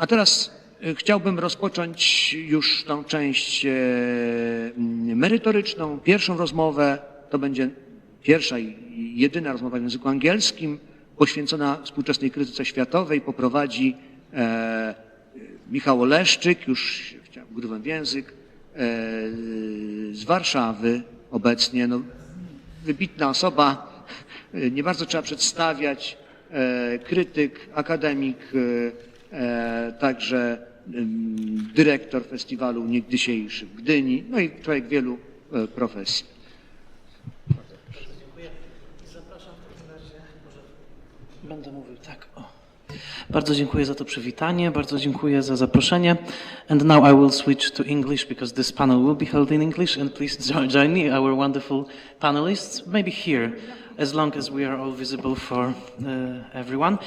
A teraz chciałbym rozpocząć już tą część merytoryczną. Pierwszą rozmowę to będzie pierwsza i jedyna rozmowa w języku angielskim poświęcona współczesnej krytyce światowej. Poprowadzi Michał Oleszczyk, już wgrywam w język, z Warszawy obecnie. No, wybitna osoba, nie bardzo trzeba przedstawiać, krytyk, akademik, także dyrektor festiwalu niegdysiejszy w Gdyni, no i człowiek wielu profesji. Dziękuję. Zapraszam w takim razie, może będę mówił tak. Bardzo dziękuję za to przywitanie, bardzo dziękuję za zaproszenie. And now I will switch to English because this panel will be held in English, and please join me, our wonderful panelists, maybe here, as long as we are all visible for everyone.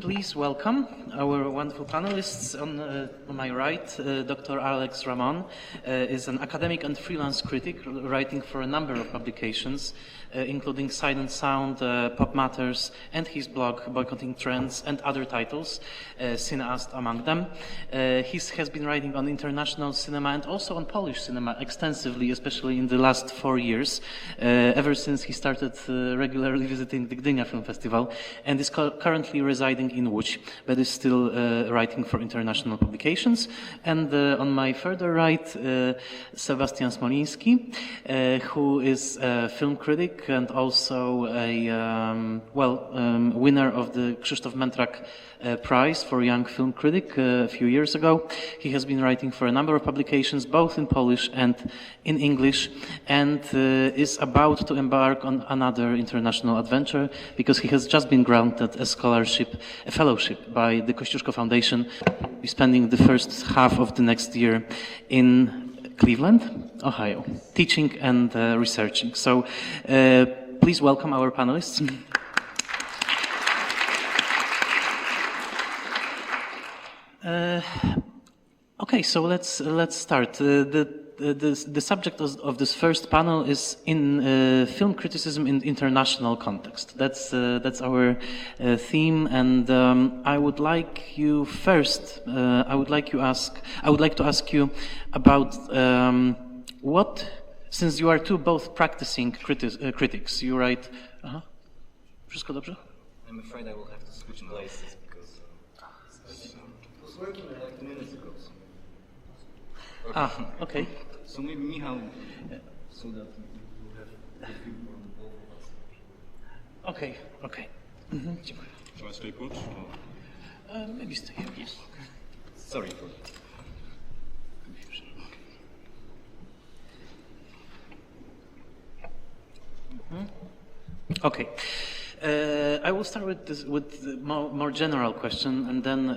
Please welcome our wonderful panelists. On my right, Dr. Ramon is an academic and freelance critic writing for a number of publications, including Sight and Sound, Pop Matters, and his blog Boycotting Trends, and other titles, Cineast among them. He has been writing on international cinema and also on Polish cinema extensively, especially in the last 4 years, ever since he started regularly visiting the Gdynia Film Festival, and is currently residing in Łódź, but is still writing for international publications. And on my further right, Sebastian Smoliński, who is a film critic and also a winner of the Krzysztof Mentrak Prize for Young Film Critic a few years ago. He has been writing for a number of publications, both in Polish and in English, and is about to embark on another international adventure because he has just been granted a fellowship by the Kościuszko Foundation, spending the first half of the next year in Cleveland, Ohio, teaching and researching. So please welcome our panelists. Okay, so let's start. The subject of this first panel is in film criticism in international context. That's our theme, and I would like to ask you about what, since you are both practicing critics, you write. Wszystko dobrze? I'm afraid I will have to switch places because I was working like minutes ago. Okay. So maybe Michał, so that we'll have a few more on both of us. Okay. Dziękuję. Shall I stay put? Maybe stay here. Yes. Sorry for that. Confusion. Okay. I will start with the more general question, and then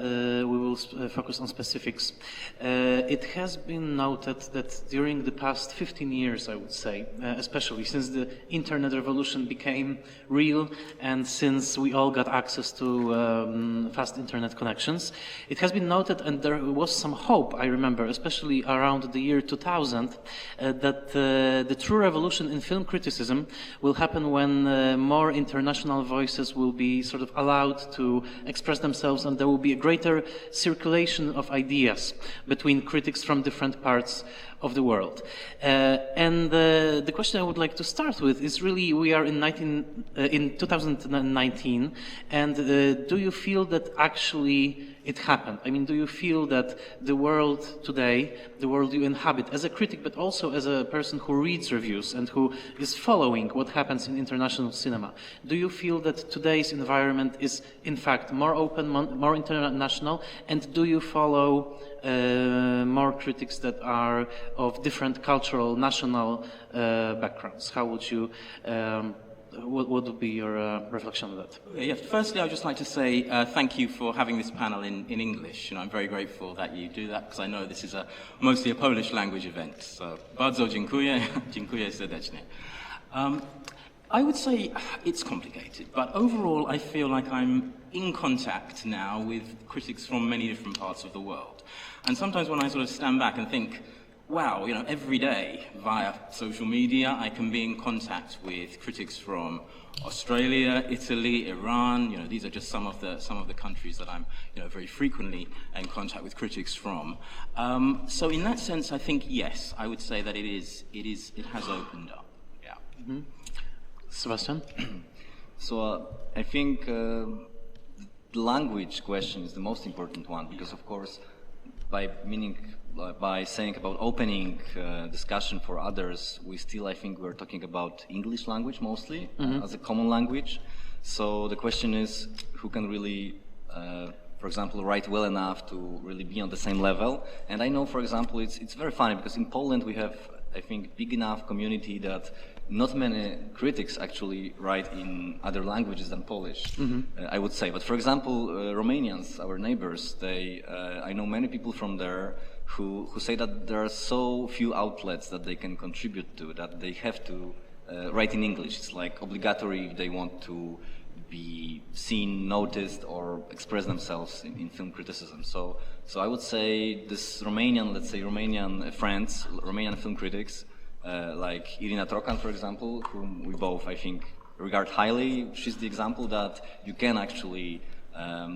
we will focus on specifics. It has been noted that during the past 15 years, I would say, especially since the internet revolution became real and since we all got access to fast internet connections, it has been noted, and there was some hope, I remember, especially around the year 2000, that the true revolution in film criticism will happen when more international voices will be sort of allowed to express themselves, and there will be a greater circulation of ideas between critics from different parts of the world. And the question I would like to start with is really, we are in 2019, and do you feel that actually it happened? I mean, do you feel that the world today, the world you inhabit as a critic, but also as a person who reads reviews and who is following what happens in international cinema, do you feel that today's environment is in fact more open, more international, and do you follow more critics that are of different cultural, national backgrounds? How would you, what would be your reflection on that? Yeah, firstly, I'd just like to say thank you for having this panel in English. You know, I'm very grateful that you do that because I know this is mostly a Polish language event. So, bardzo dziękuję, dziękuję serdecznie. I would say it's complicated, but overall I feel like I'm in contact now with critics from many different parts of the world. And sometimes when I sort of stand back and think, wow, you know, every day via social media, I can be in contact with critics from Australia, Italy, Iran. You know, these are just some of the countries that I'm, you know, very frequently in contact with critics from. So in that sense, I think yes, I would say that it has opened up. Yeah. Mm-hmm. Sebastian. So I think the language question is the most important one because, of course, by saying about opening discussion for others, we still, I think, we're talking about English language mostly as a common language. So the question is, who can really, for example, write well enough to really be on the same level? And I know, for example, it's very funny because in Poland we have, I think, big enough community that not many critics actually write in other languages than Polish, I would say. But for example, Romanians, our neighbors, I know many people from there who say that there are so few outlets that they can contribute to, that they have to write in English. It's like obligatory if they want to be seen, noticed, or express themselves in film criticism. So I would say this Romanian friends, Romanian film critics, like Irina Trocan, for example, whom we both, I think, regard highly. She's the example that you can actually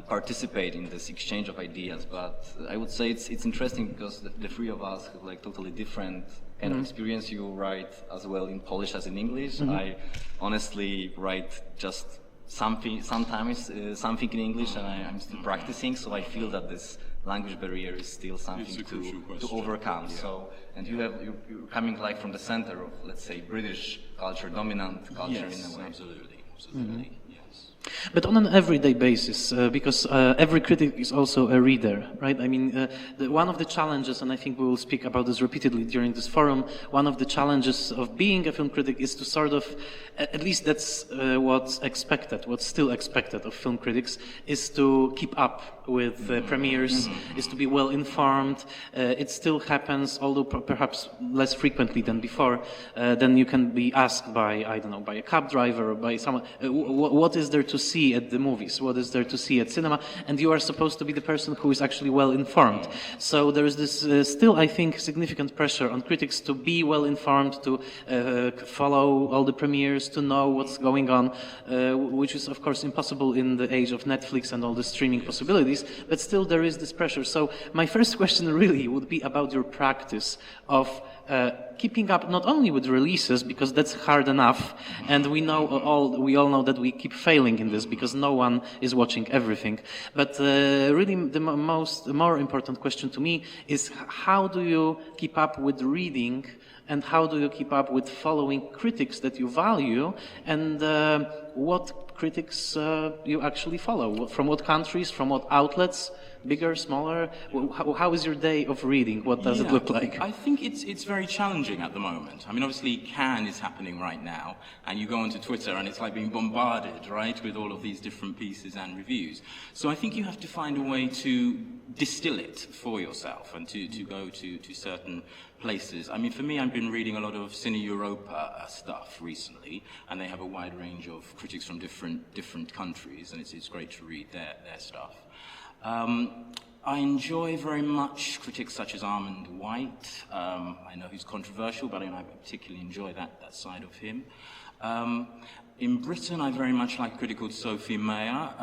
participate in this exchange of ideas. But I would say it's interesting because the three of us have like totally different kind of experience. You write as well in Polish as in English. I honestly write just sometimes something in English, and I'm still practicing. So I feel that this language barrier is still something to overcome. Yeah. So, and you're coming like from the center of, let's say, British culture, dominant culture in a way. Absolutely. Yes. But on an everyday basis, because every critic is also a reader, right? I mean, one of the challenges, and I think we will speak about this repeatedly during this forum, one of the challenges of being a film critic is to sort of, at least that's what's expected, what's still expected of film critics, is to keep up with premieres, is to be well informed. It still happens, although perhaps less frequently than before. Then you can be asked by, I don't know, by a cab driver or by someone, what is there to see at the movies? What is there to see at cinema? And you are supposed to be the person who is actually well informed. So there is this still, I think, significant pressure on critics to be well informed, to follow all the premieres, to know what's going on, which is of course impossible in the age of Netflix and all the streaming possibilities, but still there is this pressure. So my first question really would be about your practice of keeping up not only with releases, because that's hard enough, and we all know that we keep failing in this because no one is watching everything. But really the more important question to me is, how do you keep up with reading, and how do you keep up with following critics that you value, and what critics you actually follow? From what countries, from what outlets? Bigger, smaller? How is your day of reading? What does it look like? I think it's very challenging at the moment. I mean, obviously Cannes is happening right now, and you go onto Twitter and it's like being bombarded, right, with all of these different pieces and reviews. So I think you have to find a way to distill it for yourself and to go to certain places. I mean, for me, I've been reading a lot of Cine Europa stuff recently, and they have a wide range of critics from different countries, and it's great to read their stuff. I enjoy very much critics such as Armand White. I know he's controversial, but I particularly enjoy that side of him. In Britain, I very much like a critic called Sophie Meyer,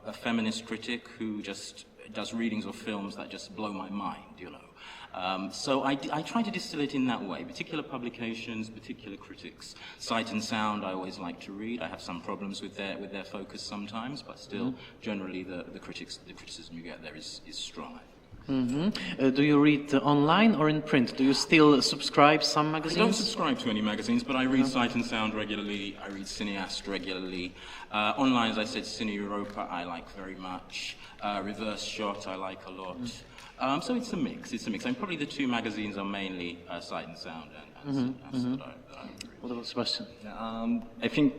a feminist critic who just does readings of films that just blow my mind, you know. So I try to distill it in that way. Particular publications, particular critics. Sight and Sound I always like to read. I have some problems with their focus sometimes, but still, generally the criticism you get there is strong. Do you read online or in print? Do you still subscribe some magazines? I don't subscribe to any magazines, but I read Sight and Sound regularly. I read Cineast regularly. Online, as I said, Cine Europa I like very much. Reverse Shot I like a lot. So it's a mix. And probably the two magazines are mainly Sight and Sound and that I read. What about Sebastian? I think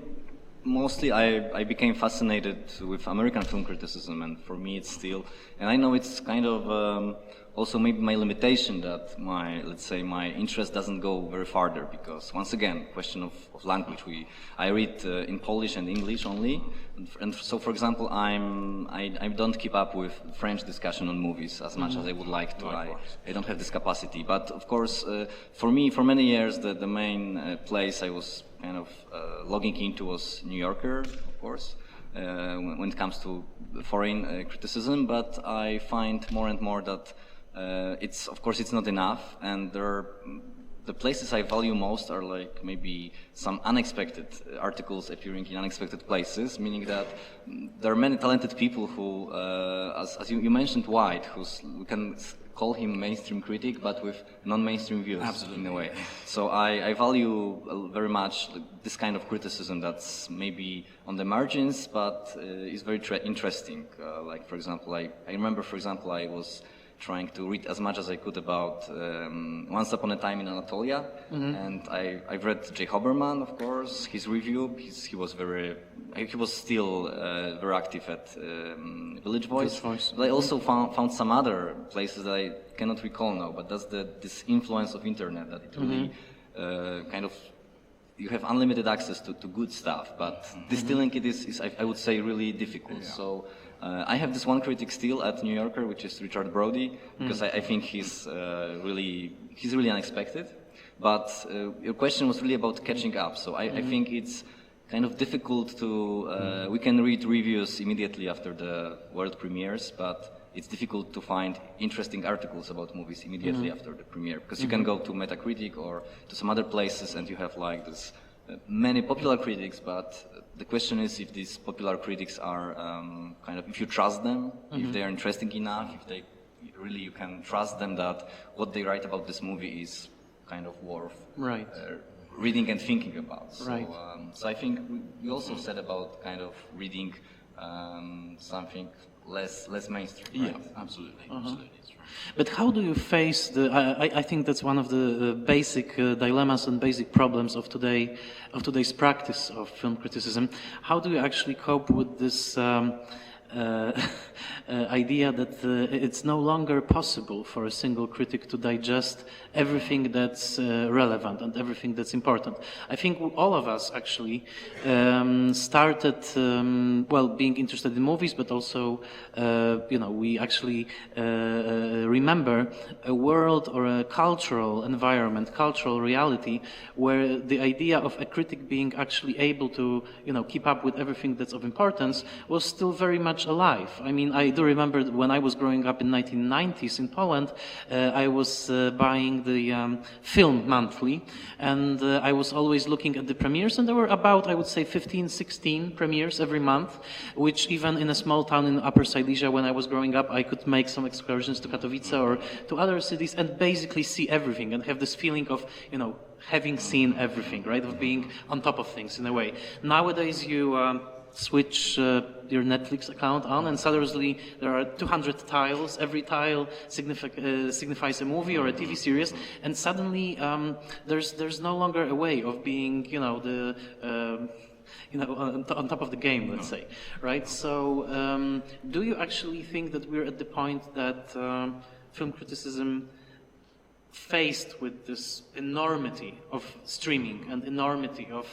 mostly I became fascinated with American film criticism, and for me it's still, and I know it's kind of also maybe my limitation that let's say my interest doesn't go very farther, because once again, question of language. I read in Polish and English only, and so for example, I don't keep up with French discussion on movies as much as I would like to. I don't have this capacity, but of course, for me, for many years, the main place I was kind of logging into was New Yorker, of course. When it comes to foreign criticism, but I find more and more that of course it's not enough, and the places I value most are like maybe some unexpected articles appearing in unexpected places, meaning that there are many talented people who, as you mentioned, White, we can call him mainstream critic, but with non-mainstream views. Absolutely. In a way. So I value very much this kind of criticism that's maybe on the margins, but is very interesting. Like, for example, I remember, for example, I was trying to read as much as I could about Once Upon a Time in Anatolia, and I've read J. Hoberman, of course, his review. He was still very active at Village Voice. But I also found some other places that I cannot recall now. But that's this influence of internet, that it really kind of, you have unlimited access to good stuff, but distilling it is I would say really difficult. Yeah. So I have this one critic still at New Yorker, which is Richard Brody, because I think he's really unexpected. But your question was really about catching up. So I think it's kind of difficult to. We can read reviews immediately after the world premieres, but it's difficult to find interesting articles about movies immediately after the premiere, because you can go to Metacritic or to some other places and you have like this many popular critics, but the question is if these popular critics are kind of, if you trust them, if they are interesting enough, if they really, you can trust them that what they write about this movie is kind of worth reading and thinking about. So, so I think you also said about kind of reading something less mainstream. Right? Yeah, absolutely, absolutely. It's right. But how do you face I think that's one of the basic dilemmas and basic problems of today's practice of film criticism. How do you actually cope with this idea that it's no longer possible for a single critic to digest everything that's relevant and everything that's important? I think all of us actually started, being interested in movies, but also, we actually remember a world or a cultural environment, cultural reality, where the idea of a critic being actually able to, keep up with everything that's of importance was still very much alive. I mean, I do remember when I was growing up in 1990s in Poland, I was buying the Film Monthly, and I was always looking at the premieres, and there were about, I would say, 15, 16 premieres every month, which even in a small town in Upper Silesia when I was growing up, I could make some excursions to Katowice or to other cities and basically see everything and have this feeling of, having seen everything, right, of being on top of things in a way. Nowadays you switch your Netflix account on, and suddenly there are 200 tiles. Every tile signifies a movie or a TV series, and suddenly there's no longer a way of being, on top of the game, let's say, right? So, do you actually think that we're at the point that film criticism, faced with this enormity of streaming and enormity of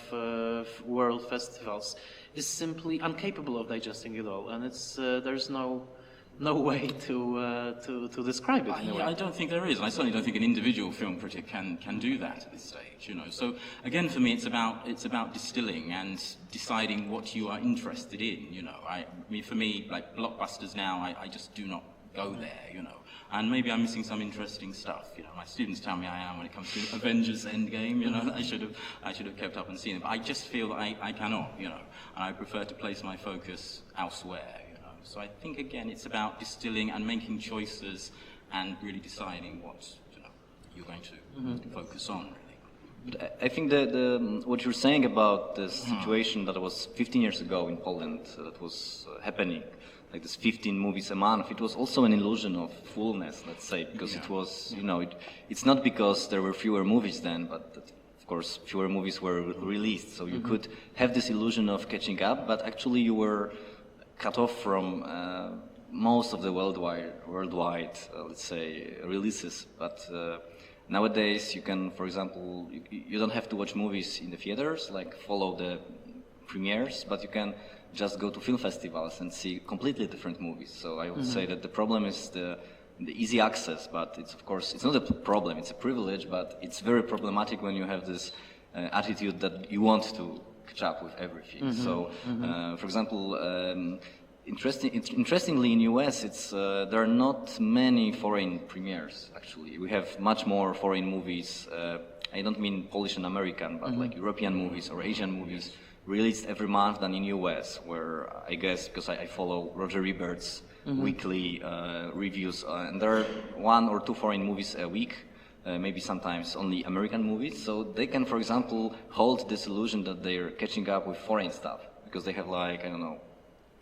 world festivals, is simply incapable of digesting it all, and there's no way to describe it? I don't think there is, and I certainly don't think an individual film critic can do that at this stage. So again, for me, it's about distilling and deciding what you are interested in. For me, like blockbusters now, I just do not go there. And maybe I'm missing some interesting stuff. My students tell me I am when it comes to Avengers Endgame. I should have kept up and seen it. But I just feel that I cannot. And I prefer to place my focus elsewhere. So I think again, it's about distilling and making choices and really deciding what you're going to focus on. Really. But I think that what you're saying about the situation that was 15 years ago in Poland, that was happening, like this 15 movies a month, it was also an illusion of fullness, let's say, because it was, it's not because there were fewer movies then, but that, of course, fewer movies were released, so you could have this illusion of catching up, but actually you were cut off from most of the worldwide let's say, releases. But nowadays, you can, for example, you don't have to watch movies in the theaters, like follow the premieres, but you can just go to film festivals and see completely different movies. So I would say that the problem is the easy access, but it's, of course, it's not a problem, it's a privilege, but it's very problematic when you have this attitude that you want to catch up with everything. So, for example, interestingly, in US, there are not many foreign premieres. Actually, we have much more foreign movies. I don't mean Polish and American, but like European movies or Asian movies released every month than in US, where I guess because I follow Roger Ebert's weekly reviews, and there are 1 or 2 foreign movies a week. Maybe sometimes only American movies, so they can, for example, hold this illusion that they're catching up with foreign stuff because they have, like, I don't know,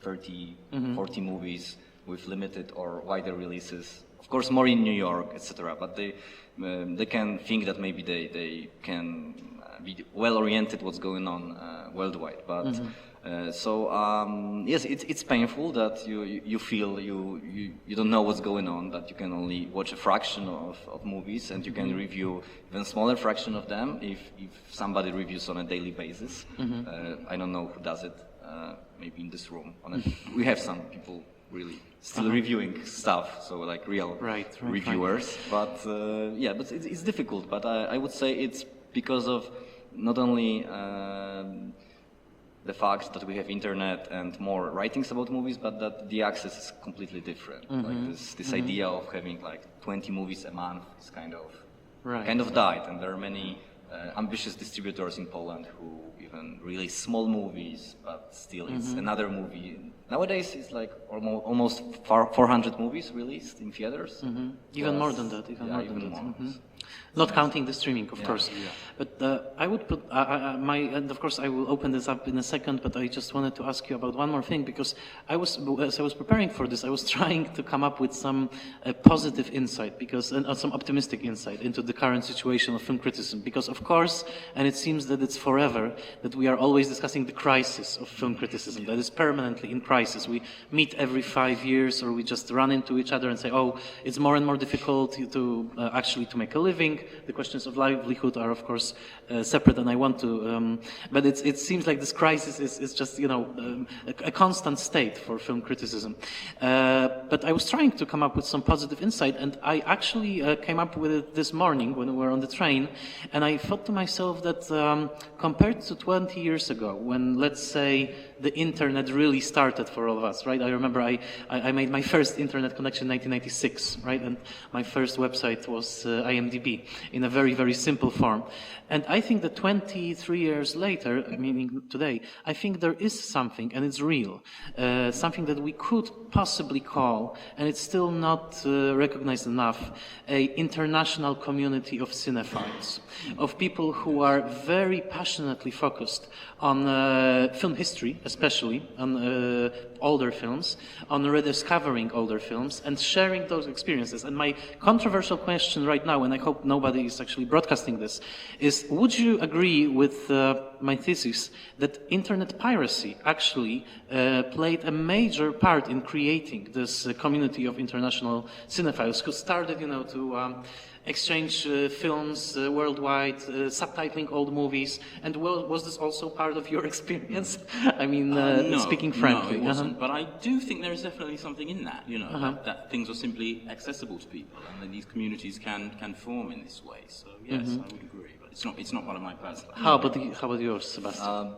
30, 40 movies with limited or wider releases. Of course, more in New York, etc. But they can think that maybe they can be well oriented what's going on worldwide. But yes, it's painful that you feel you don't know what's going on, that you can only watch a fraction of movies, and you can review even smaller fraction of them if somebody reviews on a daily basis. I don't know who does it, maybe in this room. We have some people really still reviewing stuff, so like real reviewers. But yeah, but it's difficult. But I would say it's because of not only the fact that we have internet and more writings about movies, but that the access is completely different. Like this idea of having like 20 movies a month is kind of died, and there are many ambitious distributors in Poland who even release small movies, but still it's another movie. Nowadays it's like almost 400 movies released in theaters. Even more than that. Not counting the streaming, of course. But I would put and of course I will open this up in a second, but I just wanted to ask you about one more thing, because as I was preparing for this, I was trying to come up with some positive insight, because some optimistic insight into the current situation of film criticism, because of course, and it seems that it's forever, that we are always discussing the crisis of film criticism, that is permanently in crisis. We meet every 5 years, or we just run into each other and say, oh, it's more and more difficult to actually to make a living. The questions of livelihood are, of course, separate, and I want to, but it seems like this crisis is just, a constant state for film criticism. But I was trying to come up with some positive insight, and I actually came up with it this morning when we were on the train, and I thought to myself that compared to 20 years ago, when, let's say, the internet really started for all of us, right? I remember I made my first internet connection in 1996, right? And my first website was IMDb in a very, very simple form. And I think that 23 years later, meaning today, I think there is something, and it's real, something that we could possibly call, and it's still not recognized enough, a international community of cinephiles, of people who are very passionately focused on film history, especially on older films, on rediscovering older films and sharing those experiences. And my controversial question right now, and I hope nobody is actually broadcasting this, is would you agree with my thesis that internet piracy actually played a major part in creating this community of international cinephiles who started, to exchange films worldwide, subtitling old movies, and was this also part of your experience? I mean, No, speaking frankly. No, it wasn't. But I do think there is definitely something in that, that things are simply accessible to people, and that these communities can form in this way. So yes, I would agree. But it's not one of my personal. How about yours, Sebastian?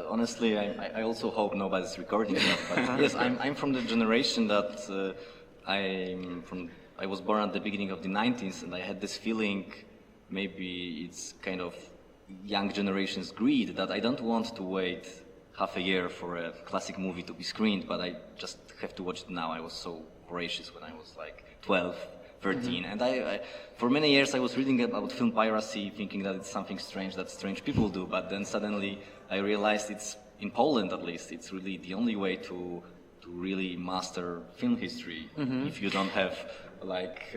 Honestly, I also hope nobody's recording that. But yes, I'm from the generation that I was born at the beginning of the 90s, and I had this feeling, maybe it's kind of young generation's greed, that I don't want to wait half a year for a classic movie to be screened, but I just have to watch it now. I was so voracious when I was like 12, 13, and I for many years I was reading about film piracy, thinking that it's something strange that strange people do, but then suddenly I realized it's, in Poland at least, it's really the only way to really master film history. If you don't have like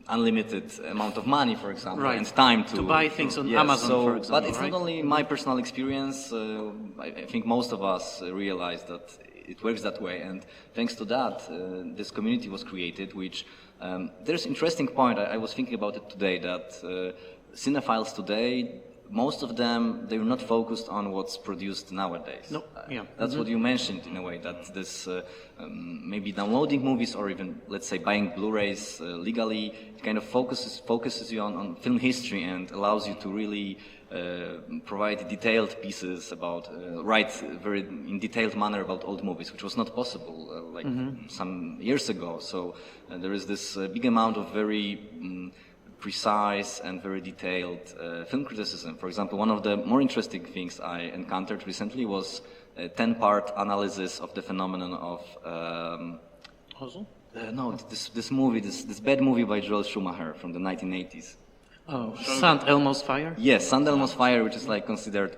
unlimited amount of money, for example, and time to buy things on Amazon, for example. But it's not only my personal experience. I think most of us realize that it works that way. And thanks to that, this community was created, which there's an interesting point. I was thinking about it today, that cinephiles today, most of them, they're not focused on what's produced nowadays. No, yeah. That's what you mentioned in a way, that this maybe downloading movies or even, let's say, buying Blu-rays legally, it kind of focuses you on film history and allows you to really provide detailed pieces about, write very in detailed manner about old movies, which was not possible like some years ago. So there is this big amount of very precise and very detailed film criticism. For example, one of the more interesting things I encountered recently was a 10-part analysis of the phenomenon of no, this movie, this bad movie by Joel Schumacher from the 1980s. Oh, St. Elmo's Fire? Yes, St. Elmo's Fire, which is like considered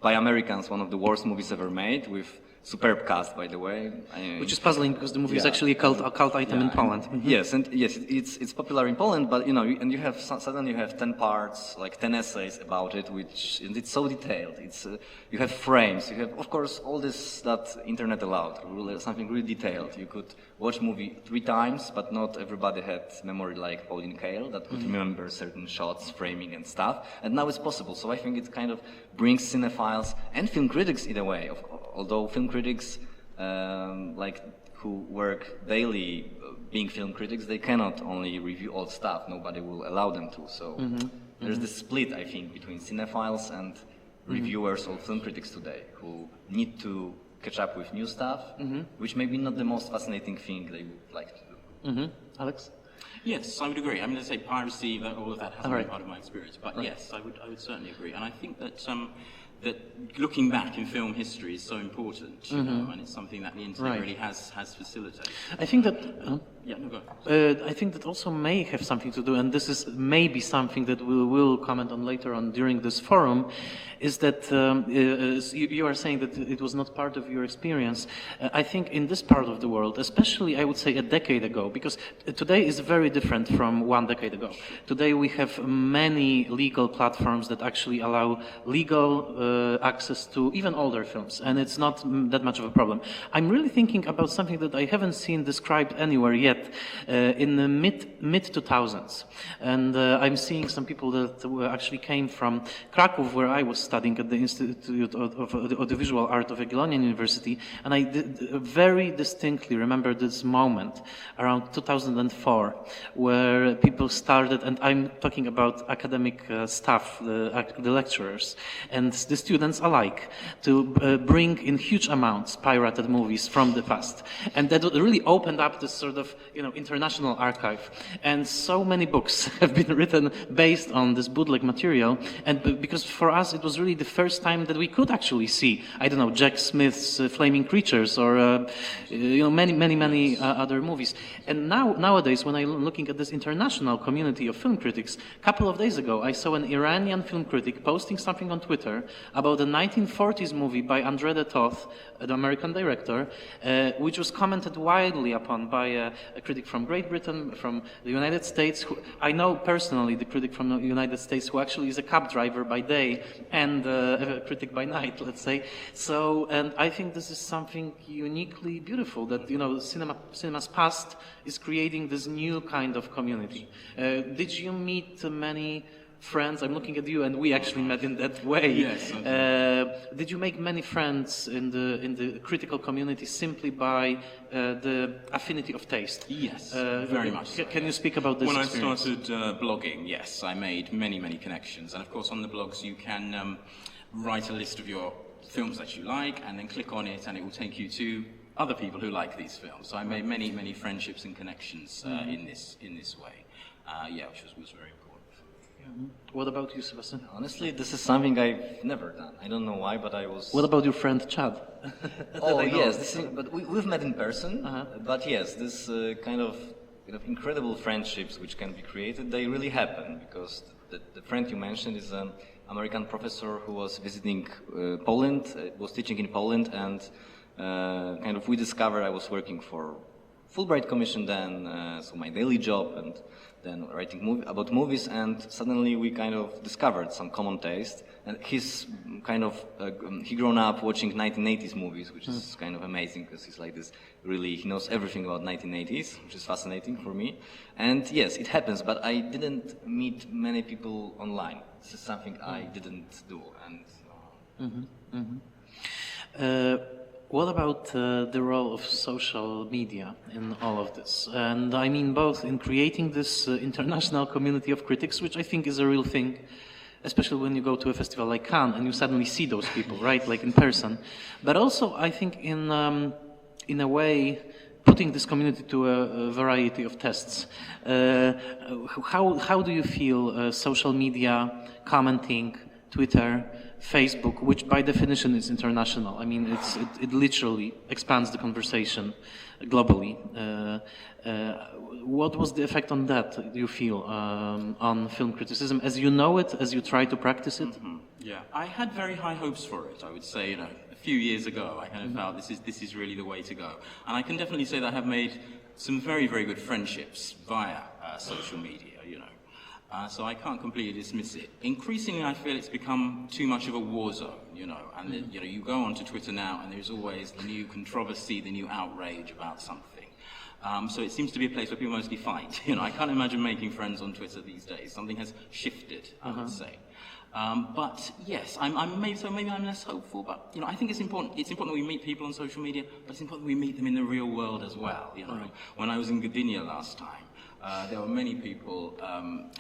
by Americans one of the worst movies ever made, with superb cast, by the way. Which is puzzling because the movie is actually a cult item in Poland. Yes, and yes, it's popular in Poland, but and you have suddenly you have 10 parts, like 10 essays about it, and it's so detailed. It's you have frames, you have of course all this that internet allowed, something really detailed. You could watch movie 3 times, but not everybody had memory like Pauline Kael that could remember certain shots, framing and stuff. And now it's possible. So I think it kind of brings cinephiles and film critics in a way. Although film critics, like who work daily being film critics, they cannot only review old stuff. Nobody will allow them to. So there's this split, I think, between cinephiles and reviewers or film critics today, who need to catch up with new stuff, which may be not the most fascinating thing they would like to do. Alex? Yes, I would agree. I mean, let's say piracy, all of that hasn't been part of my experience, but yes, I would certainly agree. And I think that that looking back in film history is so important, you know, and it's something that the internet really has facilitated. I think that I I think that also may have something to do, and this is maybe something that we will comment on later on during this forum, is that you are saying that it was not part of your experience. I think in this part of the world, especially I would say a decade ago, because today is very different from 1 decade ago. Today we have many legal platforms that actually allow legal access to even older films, and it's not that much of a problem. I'm really thinking about something that I haven't seen described anywhere yet in the mid 2000s, and I'm seeing some people that actually came from Kraków, where I was studying at the Institute of Audiovisual Art of Jagiellonian University, and I very distinctly remember this moment around 2004, where people started, and I'm talking about academic staff, the lecturers, and the students alike, to bring in huge amounts pirated movies from the past. And that really opened up this sort of, international archive. And so many books have been written based on this bootleg material. And because for us, it was really the first time that we could actually see, I don't know, Jack Smith's Flaming Creatures or, many other movies. And nowadays, when I'm looking at this international community of film critics, a couple of days ago, I saw an Iranian film critic posting something on Twitter about a 1940s movie by André de Toth, an American director, which was commented widely upon by a critic from Great Britain, from the United States. I know personally the critic from the United States, who actually is a cab driver by day and a critic by night, let's say. So, and I think this is something uniquely beautiful, that, cinema's past is creating this new kind of community. Did you meet many friends? I'm looking at you, and we actually met in that way. Yes. Did you make many friends in the critical community simply by the affinity of taste? Yes, very much so. Can you speak about this experience? When I started blogging, yes, I made many connections. And of course, on the blogs, you can write a list of your films that you like, and then click on it, and it will take you to other people who like these films. So I made many friendships and connections in this way. Which was very important. What about you, Sebastian? Honestly, this is something I've never done. I don't know why, but I was... What about your friend Chad? Oh, yes, but we've met in person. But yes, this kind of incredible friendships which can be created, they really happen, because the friend you mentioned is an American professor who was visiting Poland, was teaching in Poland, and we discovered I was working for Fulbright commission then, so my daily job, and then writing about movies, and suddenly we kind of discovered some common taste. And he's kind of, he grown up watching 1980s movies, which is kind of amazing because he's like this, really, he knows everything about 1980s, which is fascinating for me. And yes, it happens, but I didn't meet many people online. This is something I didn't do. And what about the role of social media in all of this? And I mean both in creating this international community of critics, which I think is a real thing, especially when you go to a festival like Cannes and you suddenly see those people, right, like in person. But also, I think in a way, putting this community to a variety of tests. How do you feel social media, commenting, Twitter, Facebook, which by definition is international? I mean, it literally expands the conversation globally. What was the effect on that, you feel, on film criticism, as you know it, as you try to practice it? Yeah, I had very high hopes for it, I would say, a few years ago. I kind of felt this is really the way to go. And I can definitely say that I have made some very, very good friendships via social media, so I can't completely dismiss it. Increasingly, I feel it's become too much of a war zone, and you go onto Twitter now and there's always the new controversy, the new outrage about something. So it seems to be a place where people mostly fight. I can't imagine making friends on Twitter these days. Something has shifted, I would say. But yes, maybe I'm less hopeful. But I think it's important. It's important that we meet people on social media, but it's important that we meet them in the real world as well. When I was in Gdynia last time, there were many people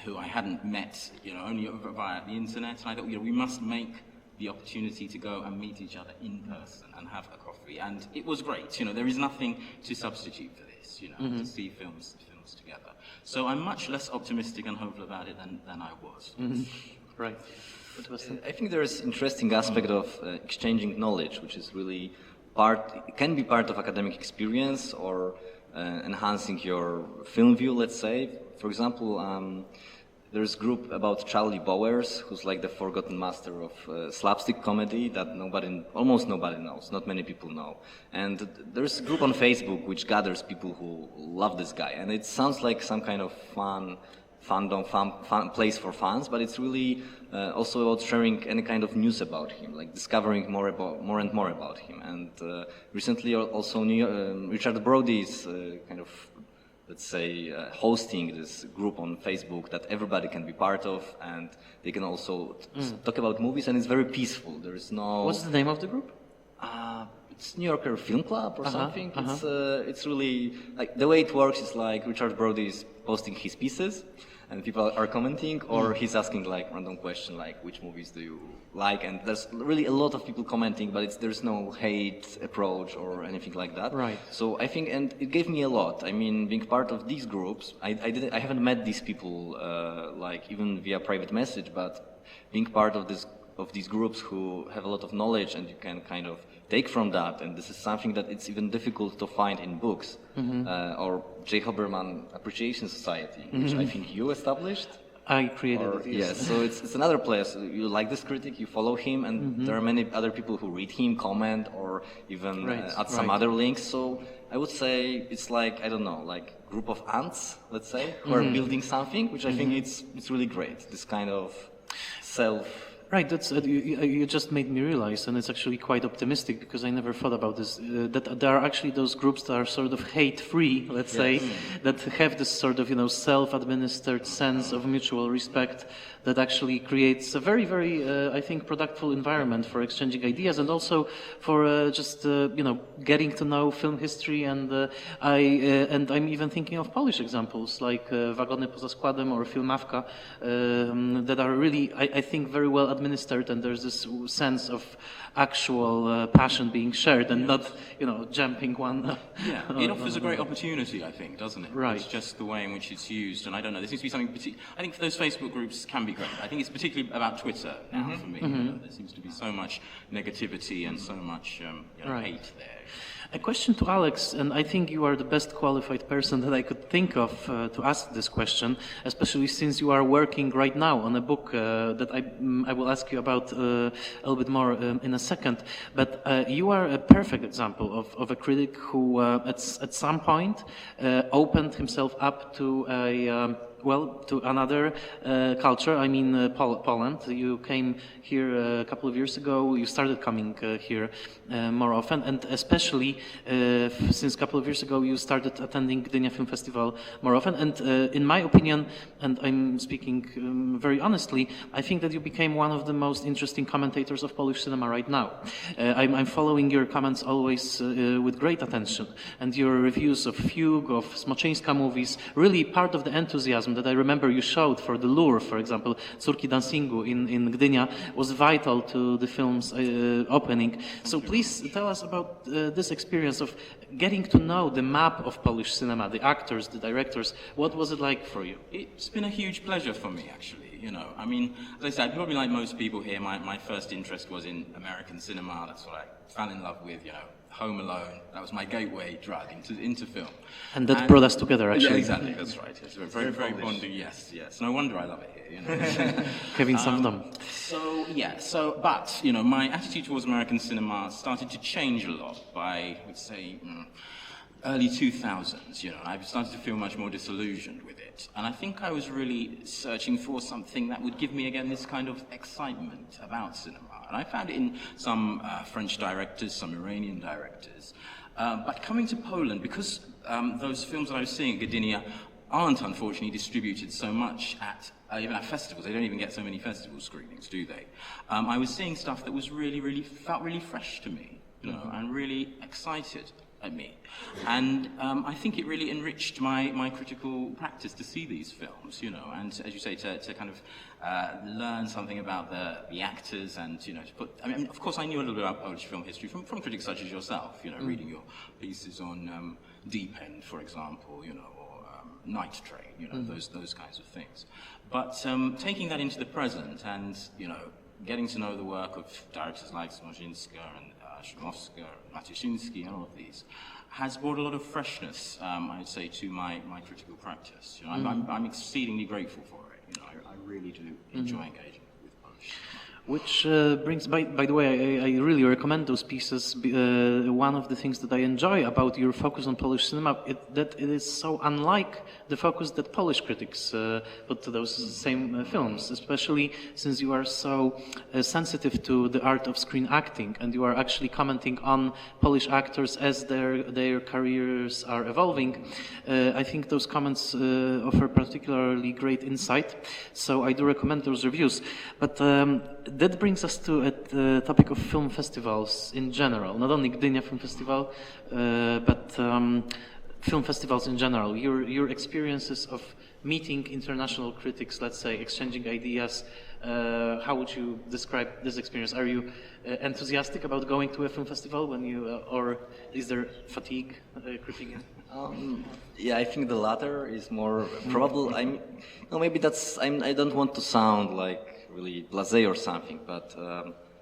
who I hadn't met, only via the internet. And I thought, we must make the opportunity to go and meet each other in person and have a coffee. And it was great. There is nothing to substitute for this. To see films together. So I'm much less optimistic and hopeful about it than I was. Right. I think there's interesting aspect of exchanging knowledge, which is really can be part of academic experience or enhancing your film view, let's say. For example, there's a group about Charlie Bowers, who's like the forgotten master of slapstick comedy that almost nobody knows, not many people know. And there's a group on Facebook which gathers people who love this guy. And it sounds like some kind of fun place for fans, but it's really also about sharing any kind of news about him, like discovering more and more about him. And recently also Richard Brody is kind of, let's say, hosting this group on Facebook that everybody can be part of, and they can also talk about movies, and it's very peaceful. There is no... What's the name of the group? It's New Yorker Film Club or something. It's really, like, the way it works is like Richard Brody is posting his pieces, and people are commenting, or he's asking like random question like, which movies do you like? And there's really a lot of people commenting, but there's no hate approach or anything like that. Right. So I think, and it gave me a lot. I mean, being part of these groups, I haven't met these people like even via private message, but being part of these groups who have a lot of knowledge, and you can kind of take from that, and this is something that it's even difficult to find in books, or J. Hoberman Appreciation Society, which I think you established. I created it, yes. So it's another place. You like this critic, you follow him, and there are many other people who read him, comment, or even add some other links. So I would say it's like, I don't know, like group of ants, let's say, who are building something, which I think it's really great. This kind of self. Right, that's you just made me realize, and it's actually quite optimistic because I never thought about this, that there are actually those groups that are sort of hate-free, let's say, that have this sort of, self-administered sense of mutual respect that actually creates a very, very, I think, productive environment for exchanging ideas, and also for just, getting to know film history. And I'm even thinking of Polish examples like Wagony poza składem or Filmawka that are really, I think, very well administered, and there's this sense of actual passion being shared and not, jumping one. It offers a great opportunity, I think, doesn't it? Right. It's just the way in which it's used, and I don't know, there seems to be something, I think those Facebook groups can be great. I think it's particularly about Twitter now for me. There seems to be so much negativity and so much hate there. A question to Alex, and I think you are the best qualified person that I could think of to ask this question, especially since you are working right now on a book that I will will ask you about a little bit more in a second. But you are a perfect example of a critic who, at some point, opened himself up to to another culture. I mean, Poland. You came here a couple of years ago. You started coming here more often, and especially since a couple of years ago, you started attending Gdynia Film Festival more often. And in my opinion, and I'm speaking very honestly, I think that you became one of the most interesting commentators of Polish cinema right now. I'm following your comments always with great attention, and your reviews of Fugue, of Smoczyńska movies, really part of the enthusiasm that I remember you showed for The Lure, for example, Córki Dancingu in Gdynia, was vital to the film's opening. So please tell us about this experience of getting to know the map of Polish cinema, the actors, the directors. What was it like for you? It's been a huge pleasure for me, actually. You know, I mean, as I said, probably like most people here, my first interest was in American cinema. That's what I fell in love with, you know. Home Alone, that was my gateway drug into film. And that brought us together, actually. Yeah, exactly, that's right. It's very, very bonding, yes. No wonder I love it here, you know. Having some of them. But, you know, my attitude towards American cinema started to change a lot by, I would say, early 2000s, you know. I started to feel much more disillusioned with it. And I think I was really searching for something that would give me, again, this kind of excitement about cinema. And I found it in some French directors, some Iranian directors. But coming to Poland, because those films that I was seeing at Gdynia aren't, unfortunately, distributed so much at even at festivals. They don't even get so many festival screenings, do they? I was seeing stuff that was felt really fresh to me, you know, and really excited at me. And I think it really enriched my critical practice to see these films, you know, and as you say, to kind of learn something about the actors and, you know, I mean, of course I knew a little bit about Polish film history from critics such as yourself, you know, reading your pieces on Deep End, for example, you know, or Night Train, you know, those kinds of things. But taking that into the present and, you know, getting to know the work of directors like Smoliński and Szumowska, Matysiński, and all of these, has brought a lot of freshness, I would say, to my critical practice. You know, I'm exceedingly grateful for it. You know, I really do enjoy engaging with Polish. Which brings, by the way, I really recommend those pieces. One of the things that I enjoy about your focus on Polish cinema that it is so unlike the focus that Polish critics put to those same films, especially since you are so sensitive to the art of screen acting, and you are actually commenting on Polish actors as their careers are evolving. I think those comments offer particularly great insight, so I do recommend those reviews. But that brings us to the topic of film festivals in general, not only Gdynia Film Festival, but film festivals in general. Your experiences of meeting international critics, let's say, exchanging ideas, how would you describe this experience? Are you enthusiastic about going to a film festival when you, or is there fatigue creeping in? Yeah, I think the latter is more probable. Maybe I don't want to sound like really blasé or something, but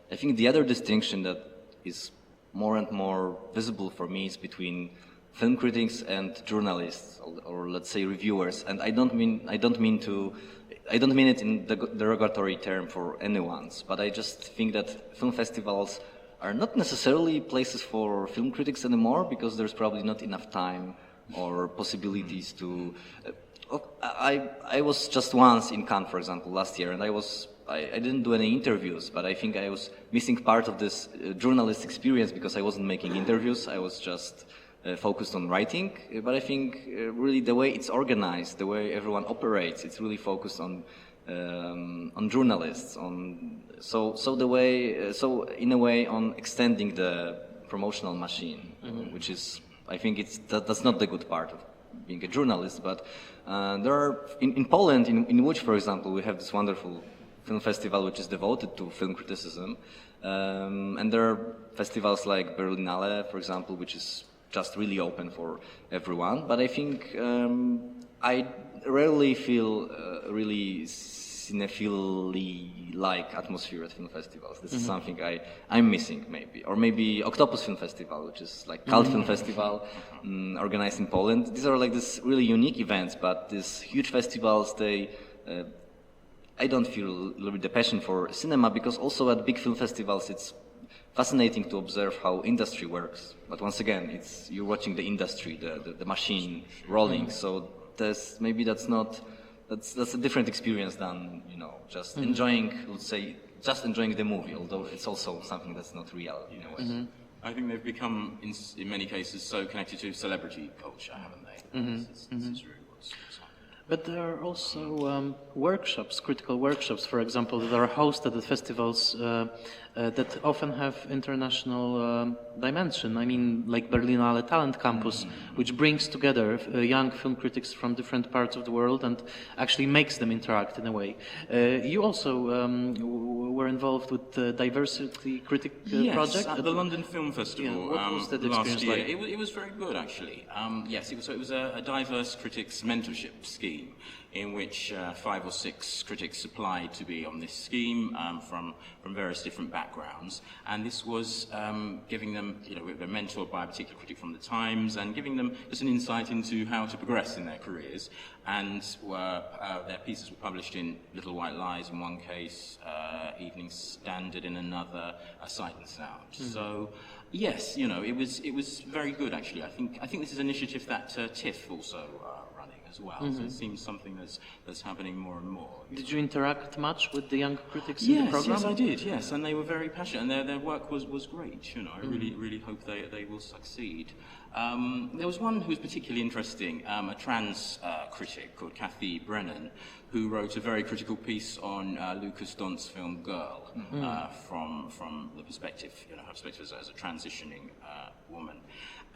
I think the other distinction that is more and more visible for me is between film critics and journalists, or let's say reviewers. And I don't mean it in the derogatory term for anyone's, but I just think that film festivals are not necessarily places for film critics anymore, because there's probably not enough time or possibilities to. I was just once in Cannes, for example, last year, and I didn't do any interviews, but I think I was missing part of this journalist experience because I wasn't making interviews. I was just focused on writing. But I think really the way it's organized, the way everyone operates, it's really focused on journalists. In a way on extending the promotional machine, which is, I think that's not the good part of being a journalist. But there are in Poland, in Łódź, for example, we have this wonderful film festival which is devoted to film criticism, and there are festivals like Berlinale, for example, which is just really open for everyone. But I think I rarely feel really cinephile-like atmosphere at film festivals. This is something I'm missing, maybe. Or maybe Octopus Film Festival, which is like cult film festival organized in Poland. These are like this really unique events, but these huge festivals, they I don't feel a little bit the passion for cinema, because also at big film festivals it's fascinating to observe how industry works. But once again, it's you're watching the industry, the machine rolling. So that's a different experience than just enjoying, let's say, just enjoying the movie. Although it's also something that's not real in a way. I think they've become, in many cases, so connected to celebrity culture, haven't they? This is really what's happening. But there are also workshops, critical workshops, for example, that are hosted at festivals that often have international dimension. I mean, like Berlinale Talent Campus, which brings together young film critics from different parts of the world and actually makes them interact in a way. You also were involved with the Diversity Critic project at the London Film Festival what was that last experience year. like? It was very good, actually. Yes, it was a diverse critics mentorship scheme in which 5 or 6 critics applied to be on this scheme from various different backgrounds. And this was giving them, they're mentored by a particular critic from the Times and giving them just an insight into how to progress in their careers. And their pieces were published in Little White Lies in one case, Evening Standard in another, Sight and Sound. So, yes, it was very good, actually. I think this is an initiative that TIFF also running as well. So it seems something that's happening more and more. Did you interact much with the young critics in the program? Yes, I did. Yes, and they were very passionate, and their work was great. I really hope they will succeed. There was one who was particularly interesting, a trans critic called Kathy Brennan, who wrote a very critical piece on Lucas Dont's film Girl, from the perspective, her perspective as a transitioning woman.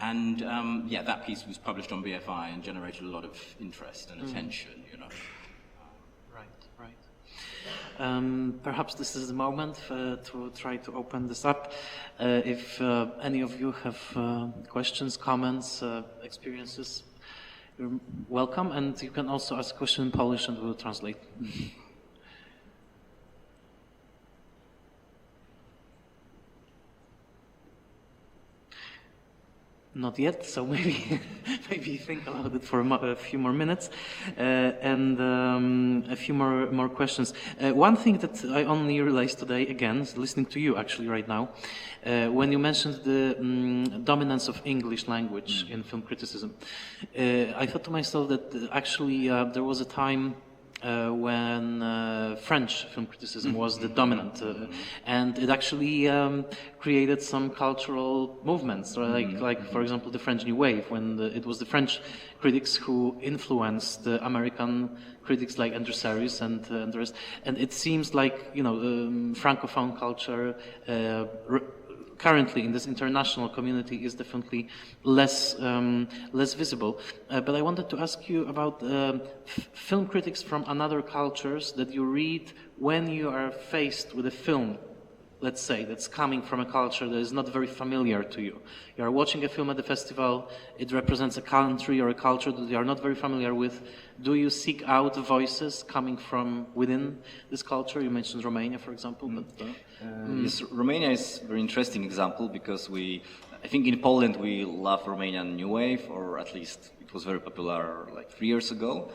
And that piece was published on BFI and generated a lot of interest and attention. Right. Perhaps this is the moment to try to open this up. If any of you have questions, comments, experiences, you're welcome. And you can also ask a question in Polish and we'll translate. Not yet, so maybe think about it for a few more minutes and a few more questions. One thing that I only realized today, again, listening to you actually right now, when you mentioned the dominance of English language in film criticism, I thought to myself that actually there was a time when French film criticism was the dominant, and it actually created some cultural movements, like for example the French New Wave, when it was the French critics who influenced the American critics like Andrew Sarris and the rest. And it seems like Francophone culture currently in this international community is definitely less visible. But I wanted to ask you about film critics from other cultures that you read when you are faced with a film, let's say, that's coming from a culture that is not very familiar to you. You are watching a film at the festival, it represents a country or a culture that you are not very familiar with. Do you seek out voices coming from within this culture? You mentioned Romania, for example. Yes, Romania is a very interesting example because I think in Poland we love Romanian New Wave, or at least it was very popular like 3 years ago.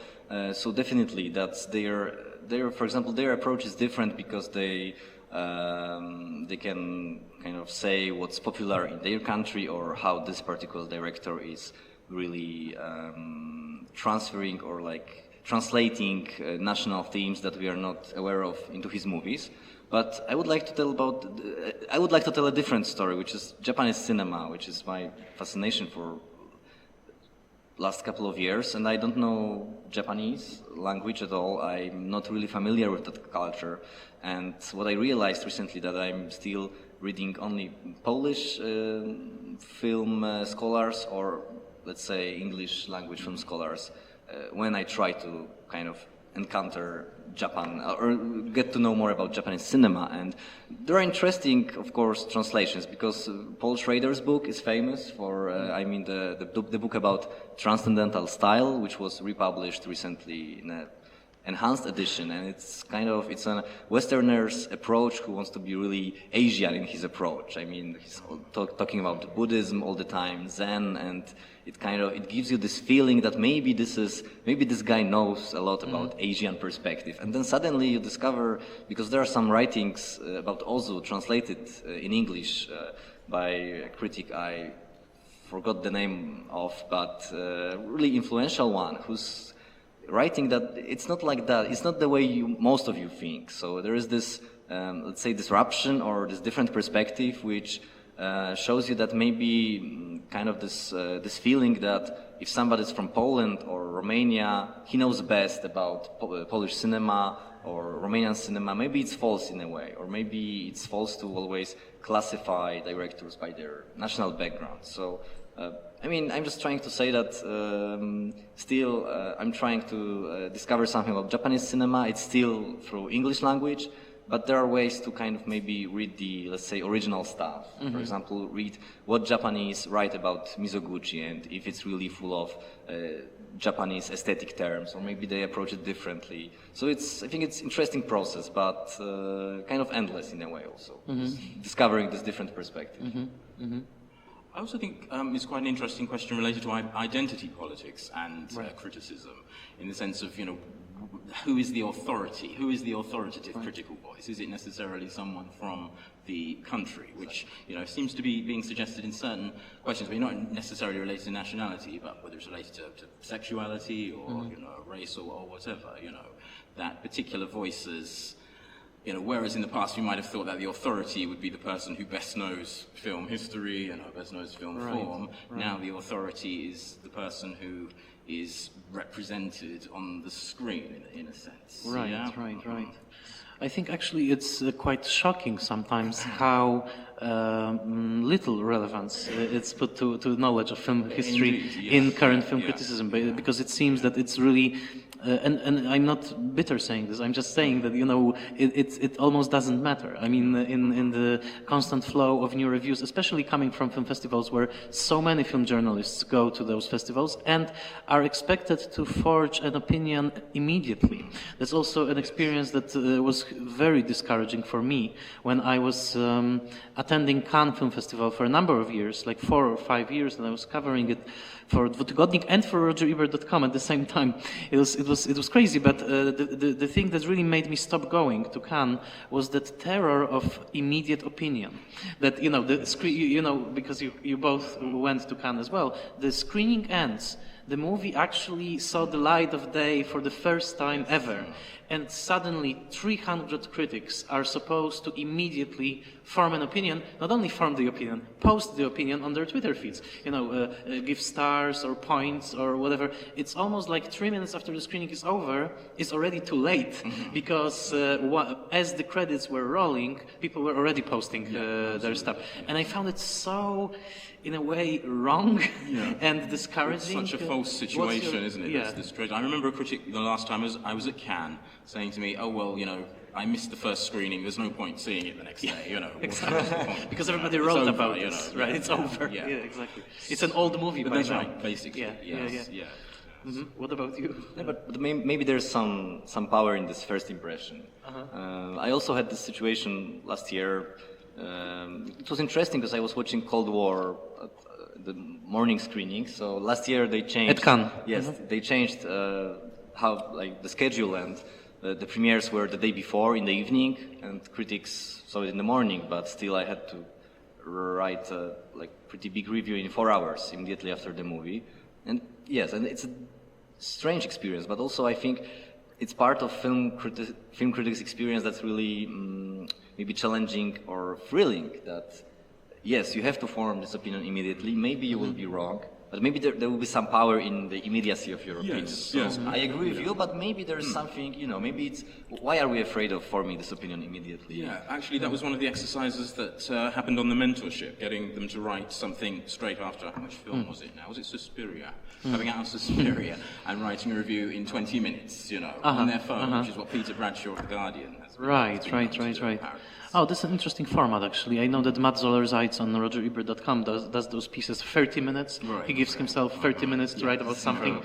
So definitely that's for example, their approach is different because they can kind of say what's popular in their country or how this particular director is really transferring or like translating national themes that we are not aware of into his movies. But I would like to tell a different story, which is Japanese cinema, which is my fascination for last couple of years. And I don't know Japanese language at all. I'm not really familiar with that culture. And what I realized recently that I'm still reading only Polish film scholars, or let's say English language film scholars, when I try to kind of encounter Japan or get to know more about Japanese cinema. And there are interesting, of course, translations, because Paul Schrader's book is famous for, the book about transcendental style, which was republished recently in a enhanced edition, and it's a Westerner's approach who wants to be really Asian in his approach. I mean, he's talking about Buddhism all the time, Zen, and it gives you this feeling that maybe this guy knows a lot about Asian perspective. And then suddenly you discover, because there are some writings about Ozu translated in English by a critic I forgot the name of, but really influential one, who's writing that it's not like that. It's not the way most of you think. So there is this, let's say, disruption or this different perspective, which shows you that maybe kind of this feeling that if somebody's from Poland or Romania, he knows best about Polish cinema or Romanian cinema. Maybe it's false in a way, or maybe it's false to always classify directors by their national background. So. I mean, I'm just trying to say that still I'm trying to discover something about Japanese cinema. It's still through English language, but there are ways to kind of maybe read the, let's say, original stuff. For example, read what Japanese write about Mizoguchi and if it's really full of Japanese aesthetic terms, or maybe they approach it differently. So I think it's an interesting process, but kind of endless in a way also, discovering this different perspective. I also think it's quite an interesting question related to identity politics and criticism, in the sense of, who is the authority? Who is the authoritative critical voice? Is it necessarily someone from the country, which seems to be being suggested in certain questions, but not necessarily related to nationality, but whether it's related to sexuality or race or whatever, that particular voices. Whereas in the past you might have thought that the authority would be the person who best knows film history and best knows film form. Now the authority is the person who is represented on the screen, in a sense. Right. I think actually it's quite shocking sometimes how little relevance it's put to knowledge of film history in current film criticism, because it seems that it's really and I'm not bitter saying this. I'm just saying that it almost doesn't matter. I mean, in the constant flow of new reviews, especially coming from film festivals, where so many film journalists go to those festivals and are expected to forge an opinion immediately. That's also an experience that was very discouraging for me when I was attending Cannes Film Festival for a number of years, like 4 or 5 years, and I was covering it for Dwutygodnik and for RogerEbert.com at the same time. It was crazy, but the thing that really made me stop going to Cannes was that terror of immediate opinion. That the screen, because you both went to Cannes as well. The screening ends. The movie actually saw the light of day for the first time ever. And suddenly 300 critics are supposed to immediately form an opinion, not only form the opinion, post the opinion on their Twitter feeds, give stars or points or whatever. It's almost like 3 minutes after the screening is over, it's already too late, because as the credits were rolling, people were already posting their stuff. And I found it so, in a way, wrong and discouraging. It's such a false situation, isn't it? Yeah. I remember a critic the last time I was at Cannes saying to me, "Oh well, I missed the first screening. There's no point seeing it the next day." Exactly. Because everybody wrote about it. Right? It's over. Yeah, exactly. It's an old movie by now. Right, basically. Yeah. What about you? Yeah, but maybe there's some power in this first impression. I also had this situation last year. It was interesting because I was watching Cold War the morning screening. So last year they changed. At Cannes. Yes, they changed how the schedule, and the premieres were the day before in the evening, and critics saw it in the morning. But still, I had to write a pretty big review in 4 hours immediately after the movie. And yes, and it's a strange experience, but also I think it's part of film critics' experience that's really maybe challenging or thrilling. That yes, you have to form this opinion immediately. Maybe you will be wrong, but maybe there will be some power in the immediacy of your opinion. Yes. I agree with you, but maybe there's something. Maybe it's why are we afraid of forming this opinion immediately? Yeah, actually, that was one of the exercises that happened on the mentorship, getting them to write something straight after. Which film was it now? Was it Suspiria? Coming out of Suspiria and writing a review in 20 minutes, on their phone, which is what Peter Bradshaw of The Guardian has been. Right. Oh, this is an interesting format, actually. I know that Matt Zoller-Seitz on RogerEbert.com does those pieces 30 minutes. Right. He gives himself 30 minutes to write about something.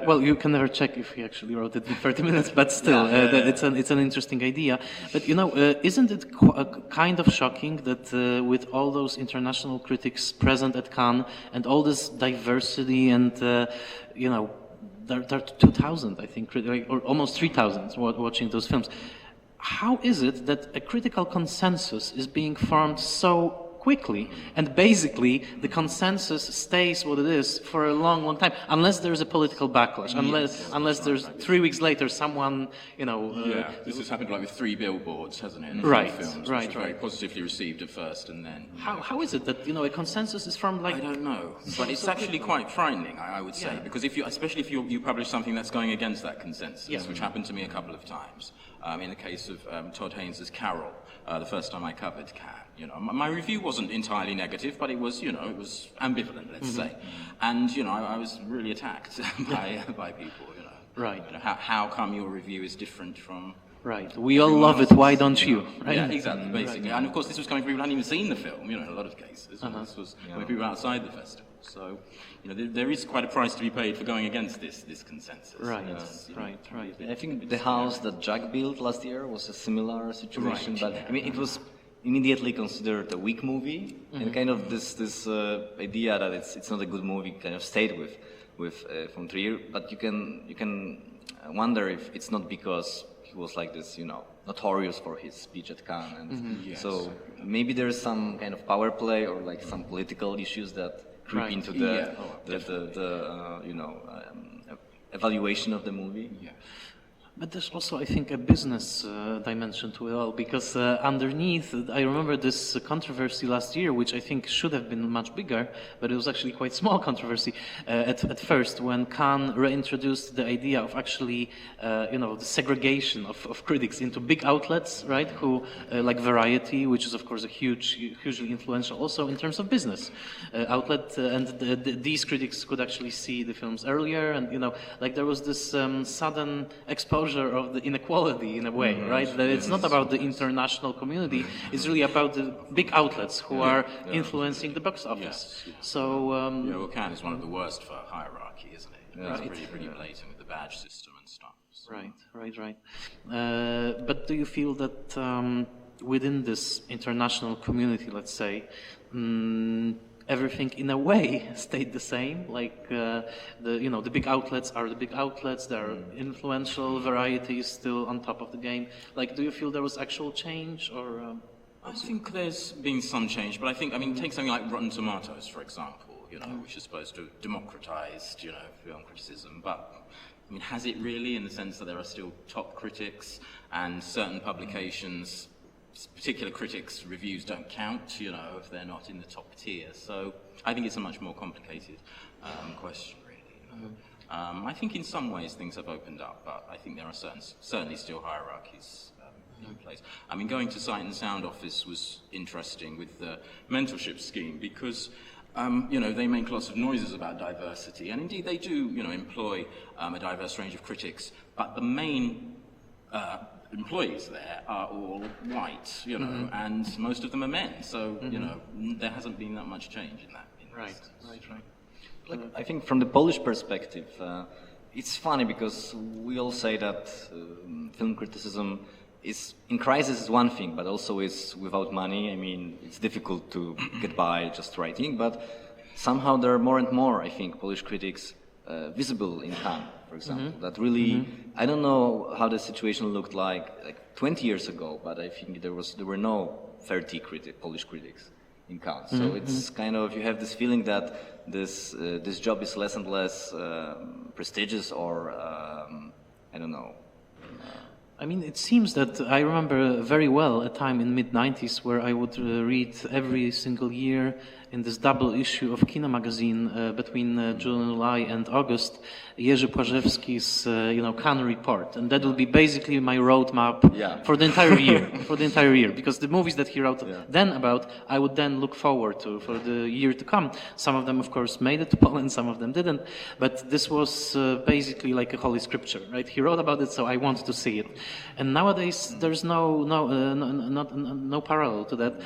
Well, you can never check if he actually wrote it in 30 minutes, but still, it's an interesting idea. But you know, isn't it kind of shocking that with all those international critics present at Cannes and all this diversity and you know, there are 2,000, I think, or almost 3,000 watching those films. How is it that a critical consensus is being formed so quickly, and basically the consensus stays what it is for a long, long time, unless there's a political backlash, unless there's 3 weeks later someone, you know... this has happened like with 3 billboards, hasn't it? Right, films, right. Very positively received at first, and then... How is it that, you know, a consensus is formed like... I don't know, but it's actually quite frightening, I would say, because if you, especially if you publish something that's going against that consensus, which happened to me a couple of times, in the case of Todd Haynes' Carol, the first time I covered Cannes. You know, my review wasn't entirely negative, but it was, you know, it was ambivalent, let's say. And, you know, I was really attacked by people, you know. Right. You know, how come your review is different from... Right. We all love it, why don't you? Right? Yeah, exactly, basically. And of course, this was coming from people who hadn't even seen the film, you know, in a lot of cases. This was coming from people outside the festival. So, you know, there is quite a price to be paid for going against this consensus. Right, right. I think the house that Jack built last year was a similar situation, but I mean, it was immediately considered a weak movie, and kind of this idea that it's not a good movie kind of stayed with von Trier. But you can wonder if it's not because he was like this, you know, notorious for his speech at Cannes, and so maybe there's some kind of power play or like some political issues that creep into the you know, evaluation of the movie. Yeah. But there's also, I think, a business dimension to it all, because underneath, I remember this controversy last year, which I think should have been much bigger, but it was actually quite small controversy at first, when Cannes reintroduced the idea of actually, you know, the segregation of critics into big outlets, right, who, like Variety, which is, of course, a hugely influential also in terms of business outlet, and these critics could actually see the films earlier, and, you know, like there was this sudden exposure of the inequality in a way, right? That it's not about the international community, it's really about the big outlets who are influencing the box office. So... well, Cannes is one of the worst for hierarchy, isn't it? Right. It's pretty blatant with the badge system and stuff. So. Right. But do you feel that within this international community, let's say, everything in a way stayed the same, like the big outlets are the big outlets, they're influential, Variety is still on top of the game. Like, do you feel there was actual change, or? I think there's been some change, but I think, I mean, take something like Rotten Tomatoes, for example, you know, which is supposed to have democratized, you know, film criticism, but I mean, has it really, in the sense that there are still top critics and certain publications, particular critics' reviews don't count, you know, if they're not in the top tier. So I think it's a much more complicated question, really. You know? I think in some ways things have opened up, but I think there are certainly still hierarchies in place. I mean, going to Sight and Sound Office was interesting with the mentorship scheme because, you know, they make lots of noises about diversity, and indeed they do, you know, employ a diverse range of critics, but the main employees there are all white, you know, and most of them are men. So, you know, there hasn't been that much change in that. Right. Like, I think from the Polish perspective, it's funny because we all say that film criticism is in crisis is one thing, but also is without money. I mean, it's difficult to get by just writing, but somehow there are more and more, I think, Polish critics visible in Cannes, for example, that really, I don't know how the situation looked like 20 years ago, but I think there were no 30 Polish critics in Cannes. So it's kind of, you have this feeling that this job is less and less prestigious, or I don't know. I mean, it seems that I remember very well a time in mid-90s where I would read every single year in this double issue of Kino magazine between July and August, Jerzy Płażewski's, Cannes report, and that would be basically my roadmap for the entire year, because the movies that he wrote then about, I would then look forward to for the year to come. Some of them, of course, made it to Poland, some of them didn't, but this was basically like a holy scripture, right? He wrote about it, so I wanted to see it. And nowadays there's no parallel to that.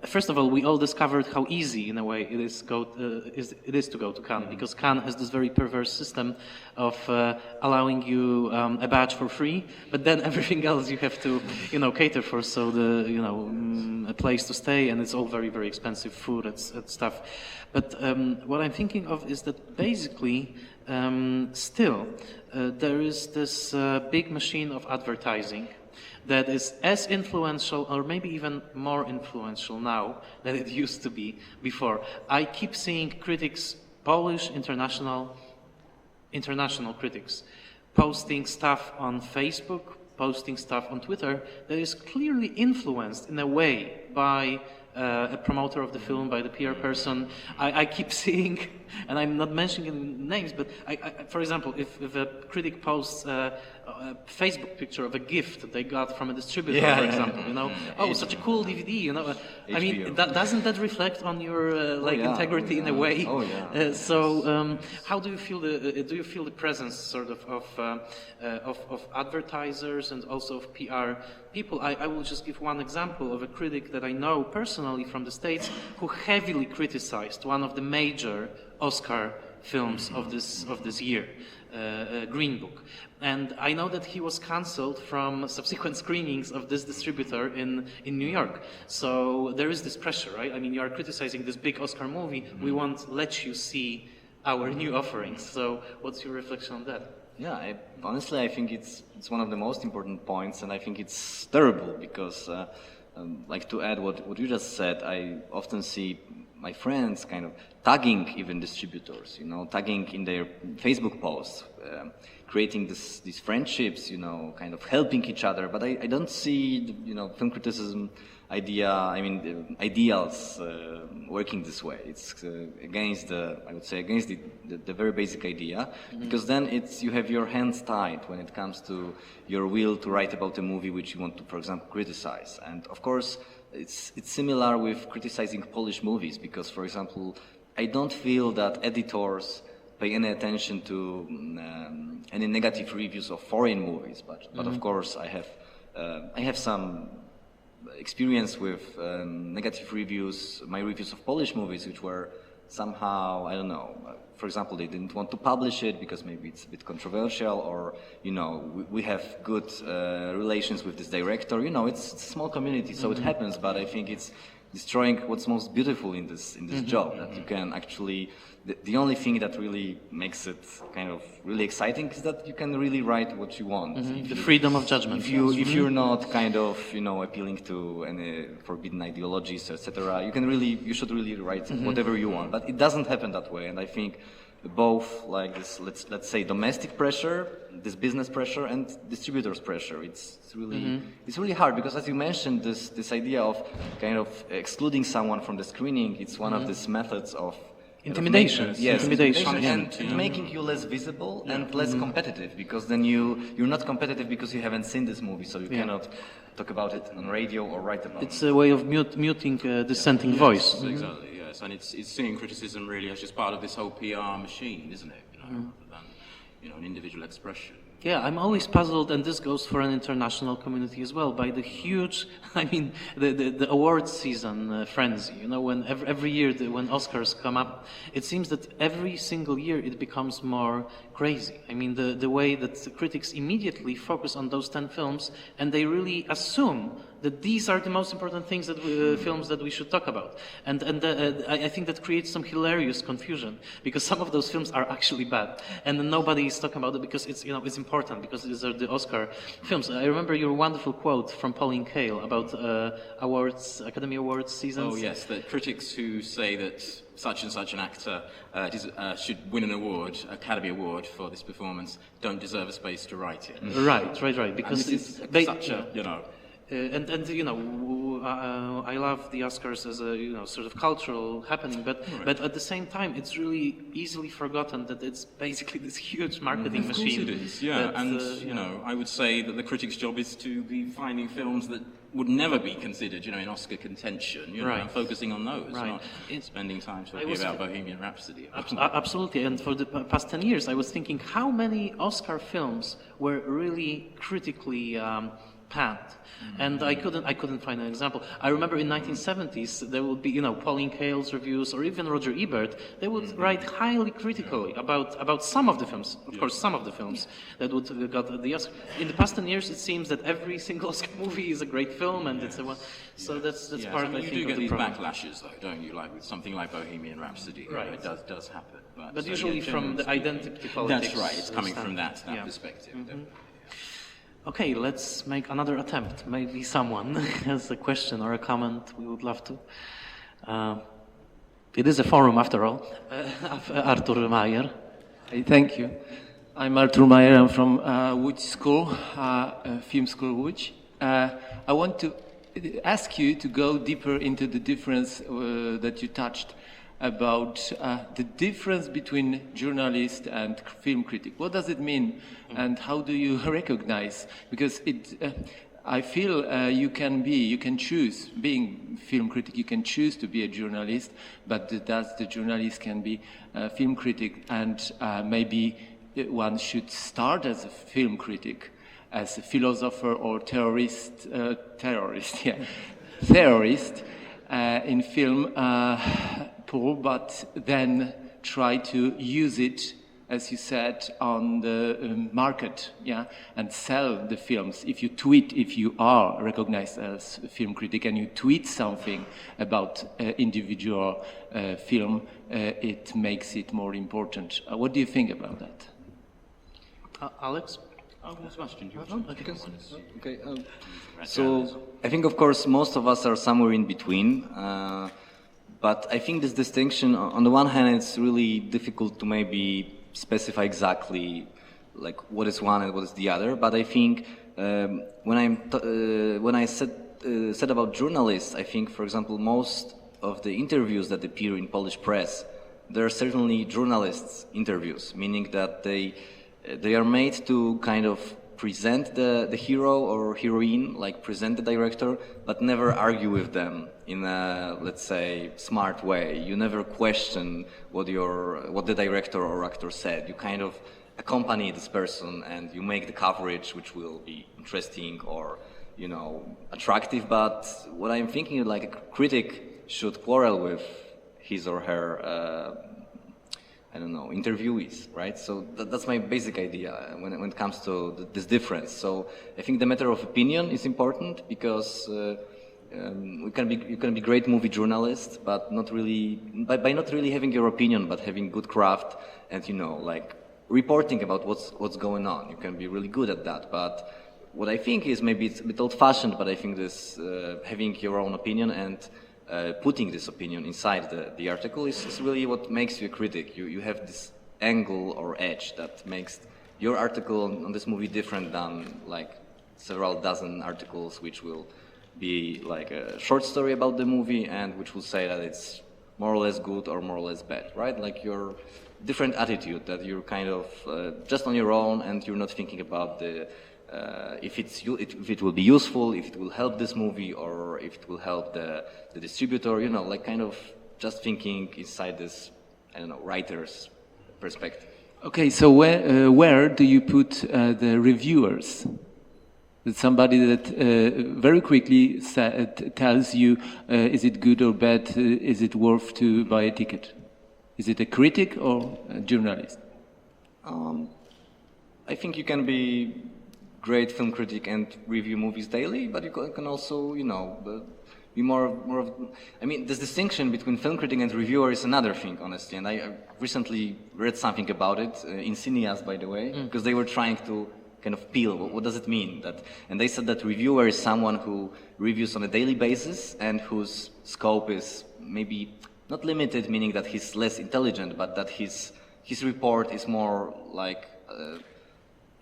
First of all, we all discovered how easy, in a way, it is to go to Cannes, because Cannes has this very perverse system of allowing you a badge for free, but then everything else you have to, cater for. So a place to stay, and it's all very, very expensive food and stuff. But what I'm thinking of is that basically, still, there is this big machine of advertising that is as influential, or maybe even more influential now than it used to be before. I keep seeing critics, Polish, international critics, posting stuff on Facebook, posting stuff on Twitter that is clearly influenced in a way by a promoter of the film, by the PR person. I keep seeing, and I'm not mentioning names, but for example, if a critic posts a Facebook picture of a gift they got from a distributor, for example, such a cool DVD, I mean, doesn't that reflect on your integrity in a way? So how do you feel the presence sort of advertisers and also of PR people? I will just give one example of a critic that I know personally from the States who heavily criticized one of the major Oscar films of this year, Green Book. And I know that he was cancelled from subsequent screenings of this distributor in New York. So there is this pressure, right? I mean, you are criticizing this big Oscar movie. We won't let you see our new offerings. So what's your reflection on that? Yeah, honestly, I think it's one of the most important points, and I think it's terrible because, like to add what you just said, I often see my friends kind of tagging even distributors, tagging in their Facebook posts, creating these friendships, kind of helping each other. But I don't see, film criticism ideals working this way. It's against the very basic idea, because then you have your hands tied when it comes to your will to write about a movie which you want to, for example, criticize. And of course, it's similar with criticizing Polish movies, because, for example, I don't feel that editors pay any attention to any negative reviews of foreign movies, but of course I have some experience with negative reviews, my reviews of Polish movies, which were somehow, I don't know, for example, they didn't want to publish it because maybe it's a bit controversial, or, we have good relations with this director. It's a small community, so it happens, but I think it's destroying what's most beautiful in this job, that you can actually, the only thing that really makes it kind of really exciting is that you can really write what you want. The freedom of judgment. If you're not kind of, appealing to any forbidden ideologies, etc., you should really write whatever you want. But it doesn't happen that way, and I think both, like this, let's say, domestic pressure, this business pressure, and distributors pressure. It's really hard, because, as you mentioned, this idea of kind of excluding someone from the screening, it's one of these methods of intimidation. Intimidation, and making you less visible and less competitive, because then you're not competitive because you haven't seen this movie, so you cannot talk about it on radio or write about it. It's a way of muting dissenting voice. Exactly. Yes, and it's seeing criticism really as just part of this whole PR machine, isn't it? Rather than an individual expression. Yeah, I'm always puzzled, and this goes for an international community as well, by the huge, the awards season frenzy. When every year when Oscars come up, it seems that every single year it becomes more crazy. I mean, the way that the critics immediately focus on those 10 films, and they really assume that these are the most important things films that we should talk about, and I think that creates some hilarious confusion, because some of those films are actually bad, and nobody is talking about it because it's important, because these are the Oscar films. I remember your wonderful quote from Pauline Kael about Academy Awards seasons. Oh yes, the critics who say that such and such an actor should win an award, Academy Award, for this performance, don't deserve a space to write it. Right. Because it's such a, I love the Oscars as a sort of cultural happening, but at the same time, it's really easily forgotten that it's basically this huge marketing machine. Of course it is, yeah. That, and I would say that the critic's job is to be finding films that would never be considered, in Oscar contention, right. and focusing on those, right. not spending time talking about Bohemian Rhapsody. Absolutely, and for the past 10 years, I was thinking how many Oscar films were really critically panned, and I couldn't find an example. I remember in 1970s there would be Pauline Kael's reviews, or even Roger Ebert. They would write highly critically about some of the films. Of course, some of the films that would got the Oscar. In the past 10 years, it seems that every single Oscar movie is a great film, and it's a one. So that's part of you think do of get the these problem. backlashes, though, don't you? Like with something like Bohemian Rhapsody, Right. It does happen. But usually from the identity politics. That's right. It's coming from that Yeah. perspective. Okay, let's make another attempt. Maybe someone has a question or a comment. We would love to. It is a forum, after all. Artur Mayer. Hey, thank you. I'm Artur Mayer. I'm from Łódź School, Film School Łódź. I want to ask you to go deeper into the difference that you touched about the difference between journalist and film critic. What does it mean, and how do you recognize? Because I feel you can choose being film critic. You can choose to be a journalist, but the journalist can be a film critic, and maybe one should start as a film critic, as a philosopher or theorist in film. But then try to use it, as you said, on the market, and sell the films. If you are recognized as a film critic and you tweet something about individual film, it makes it more important. What do you think about that? Alex? Sebastian, do you want to Okay. So I think, of course, most of us are somewhere in between. But I think this distinction, on the one hand, it's really difficult to maybe specify exactly like what is one and what is the other. But I think when I said about journalists, I think, for example, most of the interviews that appear in Polish press, they are certainly journalists' interviews, meaning that they are made to kind of present the hero or heroine, like present the director, but never argue with them in a, let's say, smart way. You never question what the director or actor said. You kind of accompany this person and you make the coverage which will be interesting or, attractive. But what I'm thinking, like a critic should quarrel with his or her interviewees, right? So that's my basic idea when it comes to this difference. So I think the matter of opinion is important because you can be great movie journalists, but not really by not really having your opinion, but having good craft and like reporting about what's going on. You can be really good at that. But what I think is maybe it's a bit old-fashioned, but I think this having your own opinion and putting this opinion inside the article is really what makes you a critic. You have this angle or edge that makes your article on this movie different than like several dozen articles which will be like a short story about the movie and which will say that it's more or less good or more or less bad, right? Like your different attitude that you're kind of just on your own and you're not thinking about the if it will be useful, if it will help this movie, or if it will help the distributor, like kind of just thinking inside this, writer's perspective. Okay, so where do you put the reviewers? That somebody that very quickly tells you, is it good or bad, is it worth to buy a ticket? Is it a critic or a journalist? I think you can be great film critic and review movies daily, but you can also, be more of. I mean, this distinction between film critic and reviewer is another thing, honestly. And I recently read something about it in Cineas, by the way, because they were trying to kind of peel what does it mean and they said that reviewer is someone who reviews on a daily basis and whose scope is maybe not limited, meaning that he's less intelligent, but that his report is more like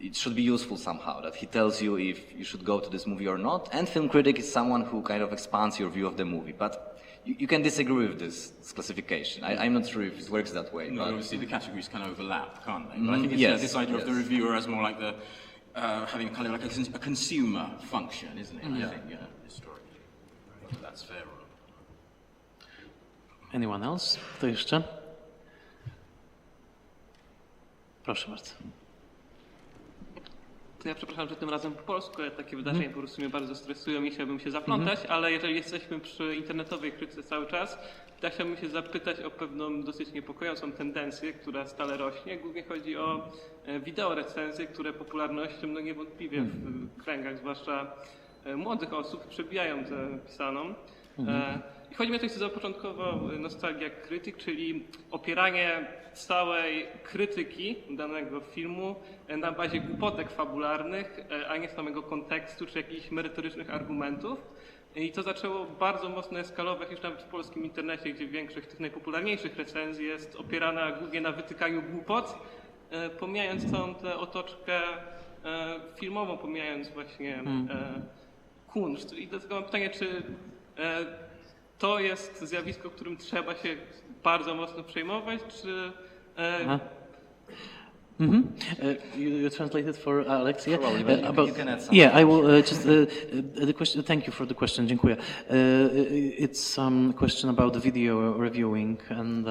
it should be useful somehow, that he tells you if you should go to this movie or not. And film critic is someone who kind of expands your view of the movie. But you can disagree with this classification. I'm not sure if it works that way. No, but obviously the categories can overlap, can't they? But I think it's this idea of the reviewer as more like the having kind of like a consumer function, isn't it? I think, historically. Whether that's fair or not. Anyone else? Kto jeszcze? Proszę bardzo. To ja przepraszam, że tym razem po polsku, ale takie wydarzenia po prostu mnie bardzo stresują i chciałbym się zaplątać, ale jeżeli jesteśmy przy internetowej krytyce cały czas, to ja chciałbym się zapytać o pewną dosyć niepokojącą tendencję, która stale rośnie. Głównie chodzi o wideorecenzje, które popularnością no niewątpliwie w kręgach, zwłaszcza młodych osób, przebijają tę pisaną. I chodzi mi o to, co zapoczątkował Nostalgia Krytyk, czyli opieranie całej krytyki danego filmu na bazie głupotek fabularnych, a nie samego kontekstu czy jakichś merytorycznych argumentów. I to zaczęło bardzo mocno eskalować już nawet w polskim internecie, gdzie większość tych najpopularniejszych recenzji jest opierana głównie na wytykaniu głupot, pomijając całą tę otoczkę filmową, pomijając właśnie kunszt. I dlatego mam pytanie, czy to jest zjawisko, którym trzeba się bardzo mocno przejmować, czy... You translated for Alex, yeah? Probably, but you can add something. Yeah, I will just the question. Thank you for the question, dziękuję. It's a question about video reviewing and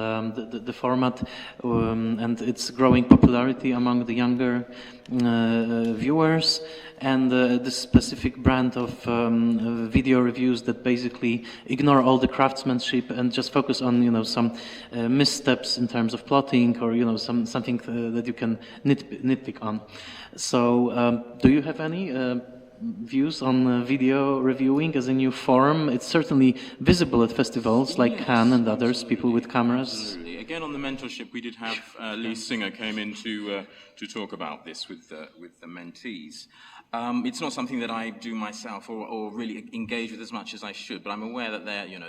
the format and its growing popularity among the younger viewers, and this specific brand of video reviews that basically ignore all the craftsmanship and just focus on some missteps in terms of plotting or something that you can nitpick on. So do you have any views on video reviewing as a new form? It's certainly visible at festivals like Cannes and others, people with cameras. Absolutely. Again, on the mentorship, we did have Lee Singer came in to talk about this with the mentees. It's not something that I do myself or really engage with as much as I should, but I'm aware that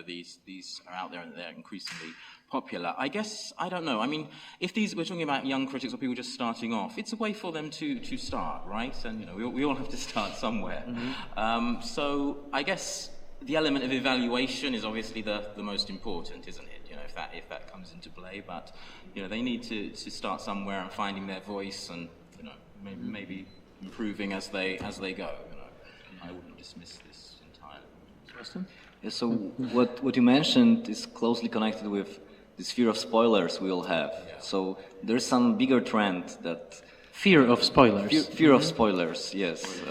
these are out there and they're increasingly popular. I guess, I don't know. I mean, if we're talking about young critics or people just starting off, it's a way for them to start, right? And we all have to start somewhere. So I guess the element of evaluation is obviously the most important, isn't it? If that comes into play, but they need to start somewhere and finding their voice and maybe improving as they go. I wouldn't dismiss this entirely. Sebastian? Yeah, so what you mentioned is closely connected with this fear of spoilers we all have. Yeah. So there's some bigger trend that fear of spoilers. Fear of spoilers, yes.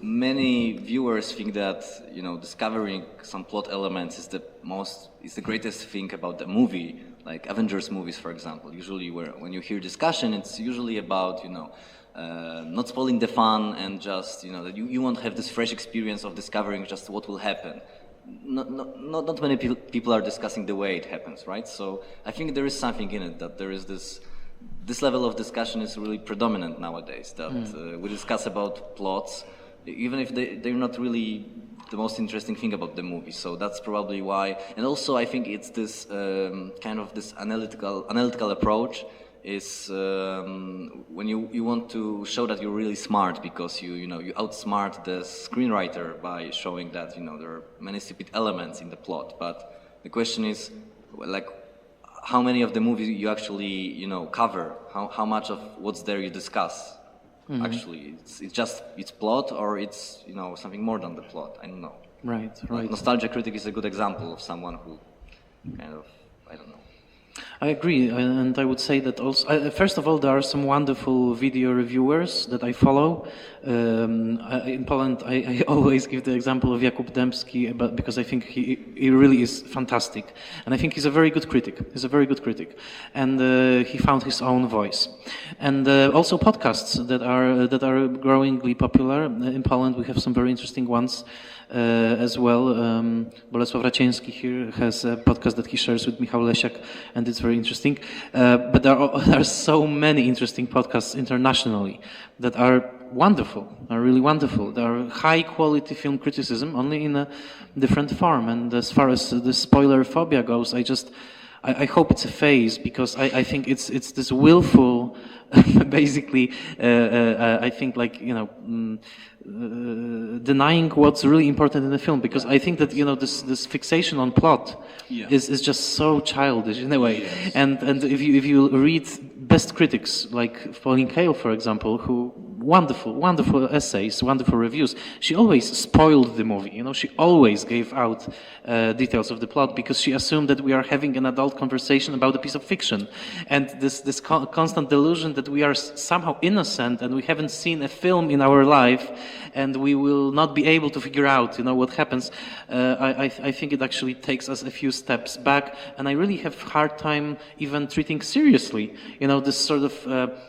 Many viewers think that discovering some plot elements is the greatest thing about the movie. Like Avengers movies, for example. Usually, when you hear discussion, it's usually about not spoiling the fun and just that you won't have this fresh experience of discovering just what will happen. Not many people are discussing the way it happens, right? So I think there is something in it, that there is this level of discussion is really predominant nowadays. That we discuss about plots, even if they're not really the most interesting thing about the movie. So that's probably why. And also I think it's this kind of this analytical approach is when you want to show that you're really smart because you outsmart the screenwriter by showing that there are many stupid elements in the plot. But the question is like how many of the movies you actually cover, how much of what's there you discuss. Actually, it's plot or it's something more than the plot. I don't know. Right. Nostalgia Critic is a good example of someone who kind of I don't know. I agree, and I would say that also. First of all, there are some wonderful video reviewers that I follow. In Poland, I always give the example of Jakub Dębski, because I think he really is fantastic, and I think he's a very good critic. And he found his own voice. And also podcasts that are growingly popular in Poland. We have some very interesting ones. As well, Bolesław Raciński here has a podcast that he shares with Michał Lesiak, and it's very interesting. But there are so many interesting podcasts internationally that are wonderful, are really wonderful. They are high quality film criticism, only in a different form. And as far as the spoiler phobia goes, I hope it's a phase, because I think it's this willful, basically, I think like, you know, denying what's really important in the film, because I think that, you know, this fixation on plot is just so childish in a way. And if you read best critics like Pauline Kael, for example, who wonderful essays, wonderful reviews, she always spoiled the movie. You know, she always gave out details of the plot because she assumed that we are having an adult conversation about a piece of fiction, and this constant delusion that we are somehow innocent and we haven't seen a film in our life and we will not be able to figure out, you know, what happens. I think it actually takes us a few steps back, and I really have a hard time even treating seriously, you know, this sort of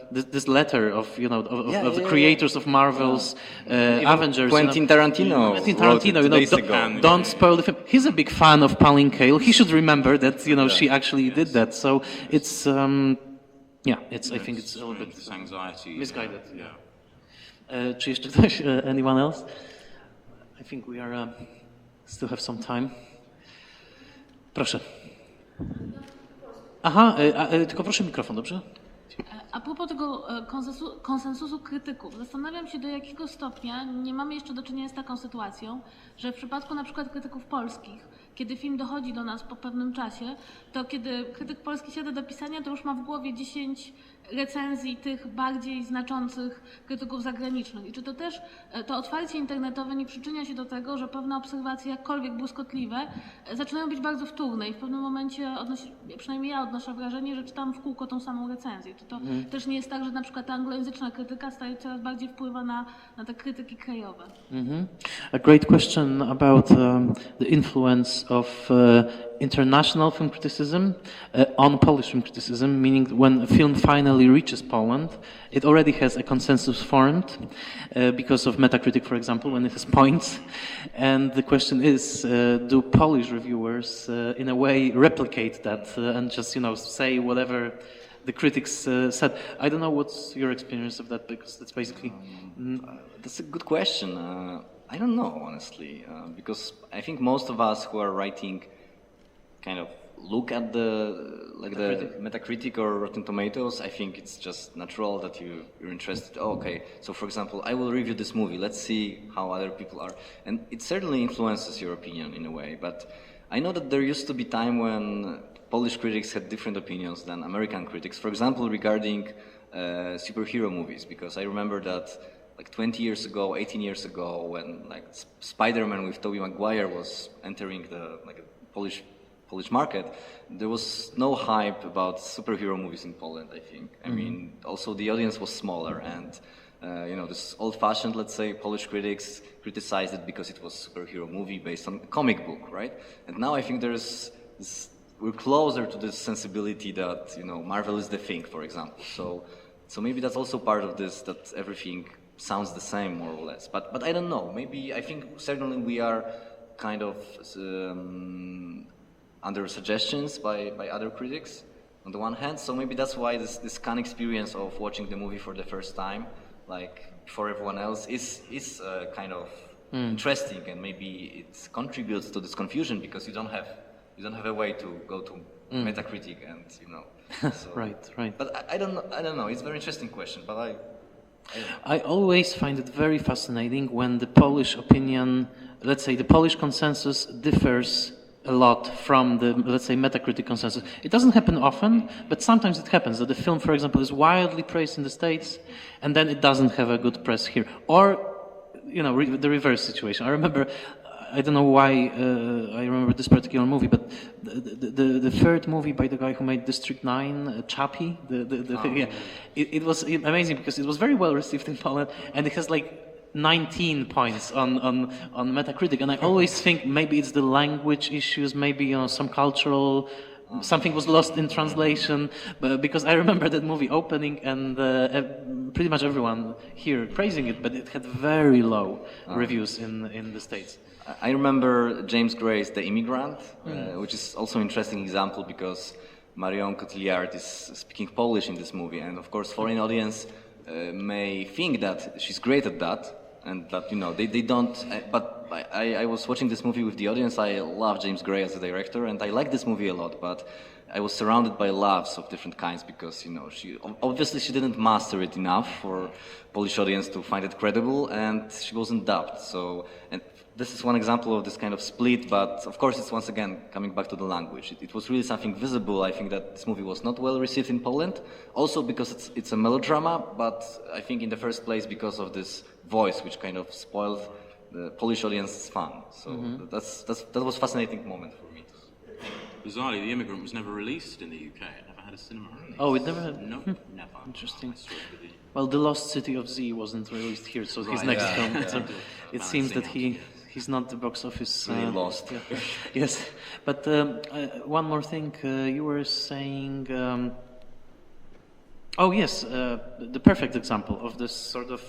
this letter of, you know, of the creators of Marvel's Avengers. Quentin Tarantino, you know, don't spoil the film. He's a big fan of Pauline Kael. He should remember that, you know, she actually did that. So it's I think it's a little bit misguided. Czy jeszcze ktoś? Anyone else? I think we are still have some time. Proszę. Aha, tylko proszę mikrofon, dobrze? A propos tego konsensusu krytyków, zastanawiam się, do jakiego stopnia nie mamy jeszcze do czynienia z taką sytuacją, że w przypadku na przykład krytyków polskich, kiedy film dochodzi do nas po pewnym czasie, to kiedy krytyk polski siada do pisania, to już ma w głowie 10 recenzji tych bardziej znaczących krytyków zagranicznych. I czy to też to otwarcie internetowe nie przyczynia się do tego, że pewne obserwacje, jakkolwiek błyskotliwe, zaczynają być bardzo wtórne i w pewnym momencie, przynajmniej ja odnoszę wrażenie, że czytam w kółko tą samą recenzję. Czy to też nie jest tak, że na przykład ta anglojęzyczna krytyka coraz bardziej wpływa na te krytyki krajowe? A great question about the influence of international film criticism on Polish film criticism, meaning when a film finally reaches Poland, it already has a consensus formed because of Metacritic, for example, when it has points. And the question is, do Polish reviewers in a way replicate that and just, you know, say whatever the critics said? I don't know what's your experience of that, because that's basically... That's a good question. I don't know, honestly, because I think most of us who are writing kind of look at the Metacritic or Rotten Tomatoes. I think it's just natural that you're interested. Oh, okay, so for example, I will review this movie. Let's see how other people are. And it certainly influences your opinion in a way. But I know that there used to be time when Polish critics had different opinions than American critics. For example, regarding superhero movies, because I remember that like 20 years ago, 18 years ago, when like Spider-Man with Tobey Maguire was entering the Polish market, there was no hype about superhero movies in Poland, I think. I mean, also the audience was smaller, and you know, this old-fashioned, let's say, Polish critics criticized it because it was a superhero movie based on a comic book, right? And now I think we're closer to this sensibility that, you know, Marvel is the thing, for example. So maybe that's also part of this, that everything sounds the same, more or less. But I don't know. Maybe, I think certainly we are kind of under suggestions by other critics on the one hand, so maybe that's why this Cannes experience of watching the movie for the first time, like before everyone else, is kind of interesting, and maybe it contributes to this confusion because you don't have a way to go to Metacritic and, you know. So, right. But I don't know. It's a very interesting question, but I always find it very fascinating when the Polish opinion, let's say the Polish consensus, differs a lot from the, let's say, Metacritic consensus. It doesn't happen often, but sometimes it happens that the film, for example, is wildly praised in the States, and then it doesn't have a good press here. Or, you know, the reverse situation. I remember, I don't know why I remember this particular movie, but the third movie by the guy who made District 9, Chappie, it was amazing because it was very well received in Poland, and it has like 19 points on Metacritic, and I always think maybe it's the language issues, maybe, you know, some cultural, something was lost in translation, but because I remember that movie opening and pretty much everyone here praising it, but it had very low reviews in the States. I remember James Gray's The Immigrant, which is also an interesting example because Marion Cotillard is speaking Polish in this movie, and of course foreign audience may think that she's great at that, and that they don't. But I was watching this movie with the audience. I love James Gray as a director, and I like this movie a lot. But I was surrounded by laughs of different kinds because she obviously she didn't master it enough for Polish audience to find it credible, and she wasn't dubbed. So and. This is one example of this kind of split, but of course it's once again coming back to the language. It was really something visible. I think that this movie was not well received in Poland, also because it's a melodrama, but I think in the first place because of this voice, which kind of spoiled the Polish audience's fun. So that was a fascinating moment for me. Bizarrely, The Immigrant was never released in the UK. It never had a cinema release. Oh, it never had? No, never. Interesting. Well, The Lost City of Z wasn't released here, so his next film. So it seems that he's not the box office. Really lost. Yeah. Yes, but one more thing. You were saying. Oh yes, the perfect example of this sort of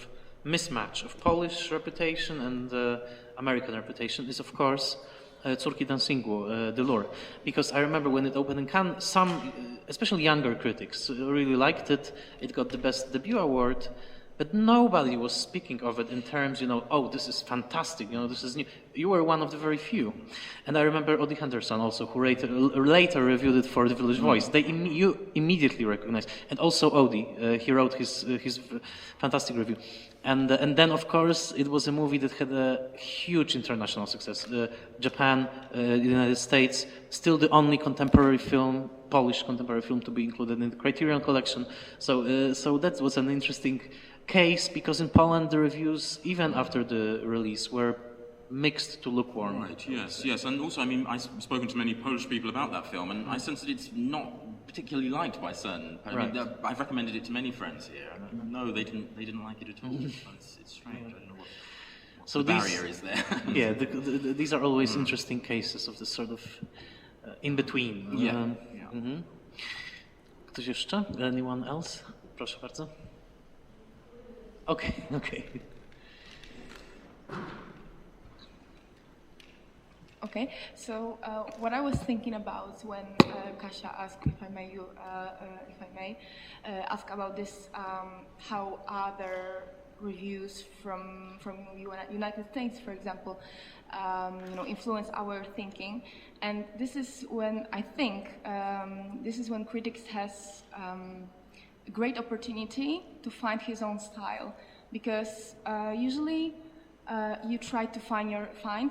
mismatch of Polish reputation and American reputation is, of course, Córki dancingu, The Lure. Because I remember when it opened in Cannes, some, especially younger critics, really liked it. It got the Best Debut Award. But nobody was speaking of it in terms, oh, this is fantastic, this is new. You were one of the very few. And I remember Odie Henderson also, who later reviewed it for The Village Voice. You immediately recognized. And also Odie, he wrote his fantastic review. And then, of course, it was a movie that had a huge international success. Japan, the United States, still the only Polish contemporary film to be included in the Criterion collection. So that was an interesting case, because in Poland the reviews, even after the release, were mixed to lukewarm. Right, yes. And also, I've spoken to many Polish people about that film, and I sense that it's not particularly liked by certain. I've recommended it to many friends here, and no, they didn't like it at all. It's strange. I don't know what the barrier is there. Yeah, these are always interesting cases of this sort of in between. Yeah. Ktoś jeszcze? Anyone else? Proszę bardzo. Okay. Okay, so what I was thinking about when Kasia asked, if I may, ask about this, how other reviews from United States, for example, influence our thinking, and this is when I think critics has a great opportunity to find his own style, because usually. You try to find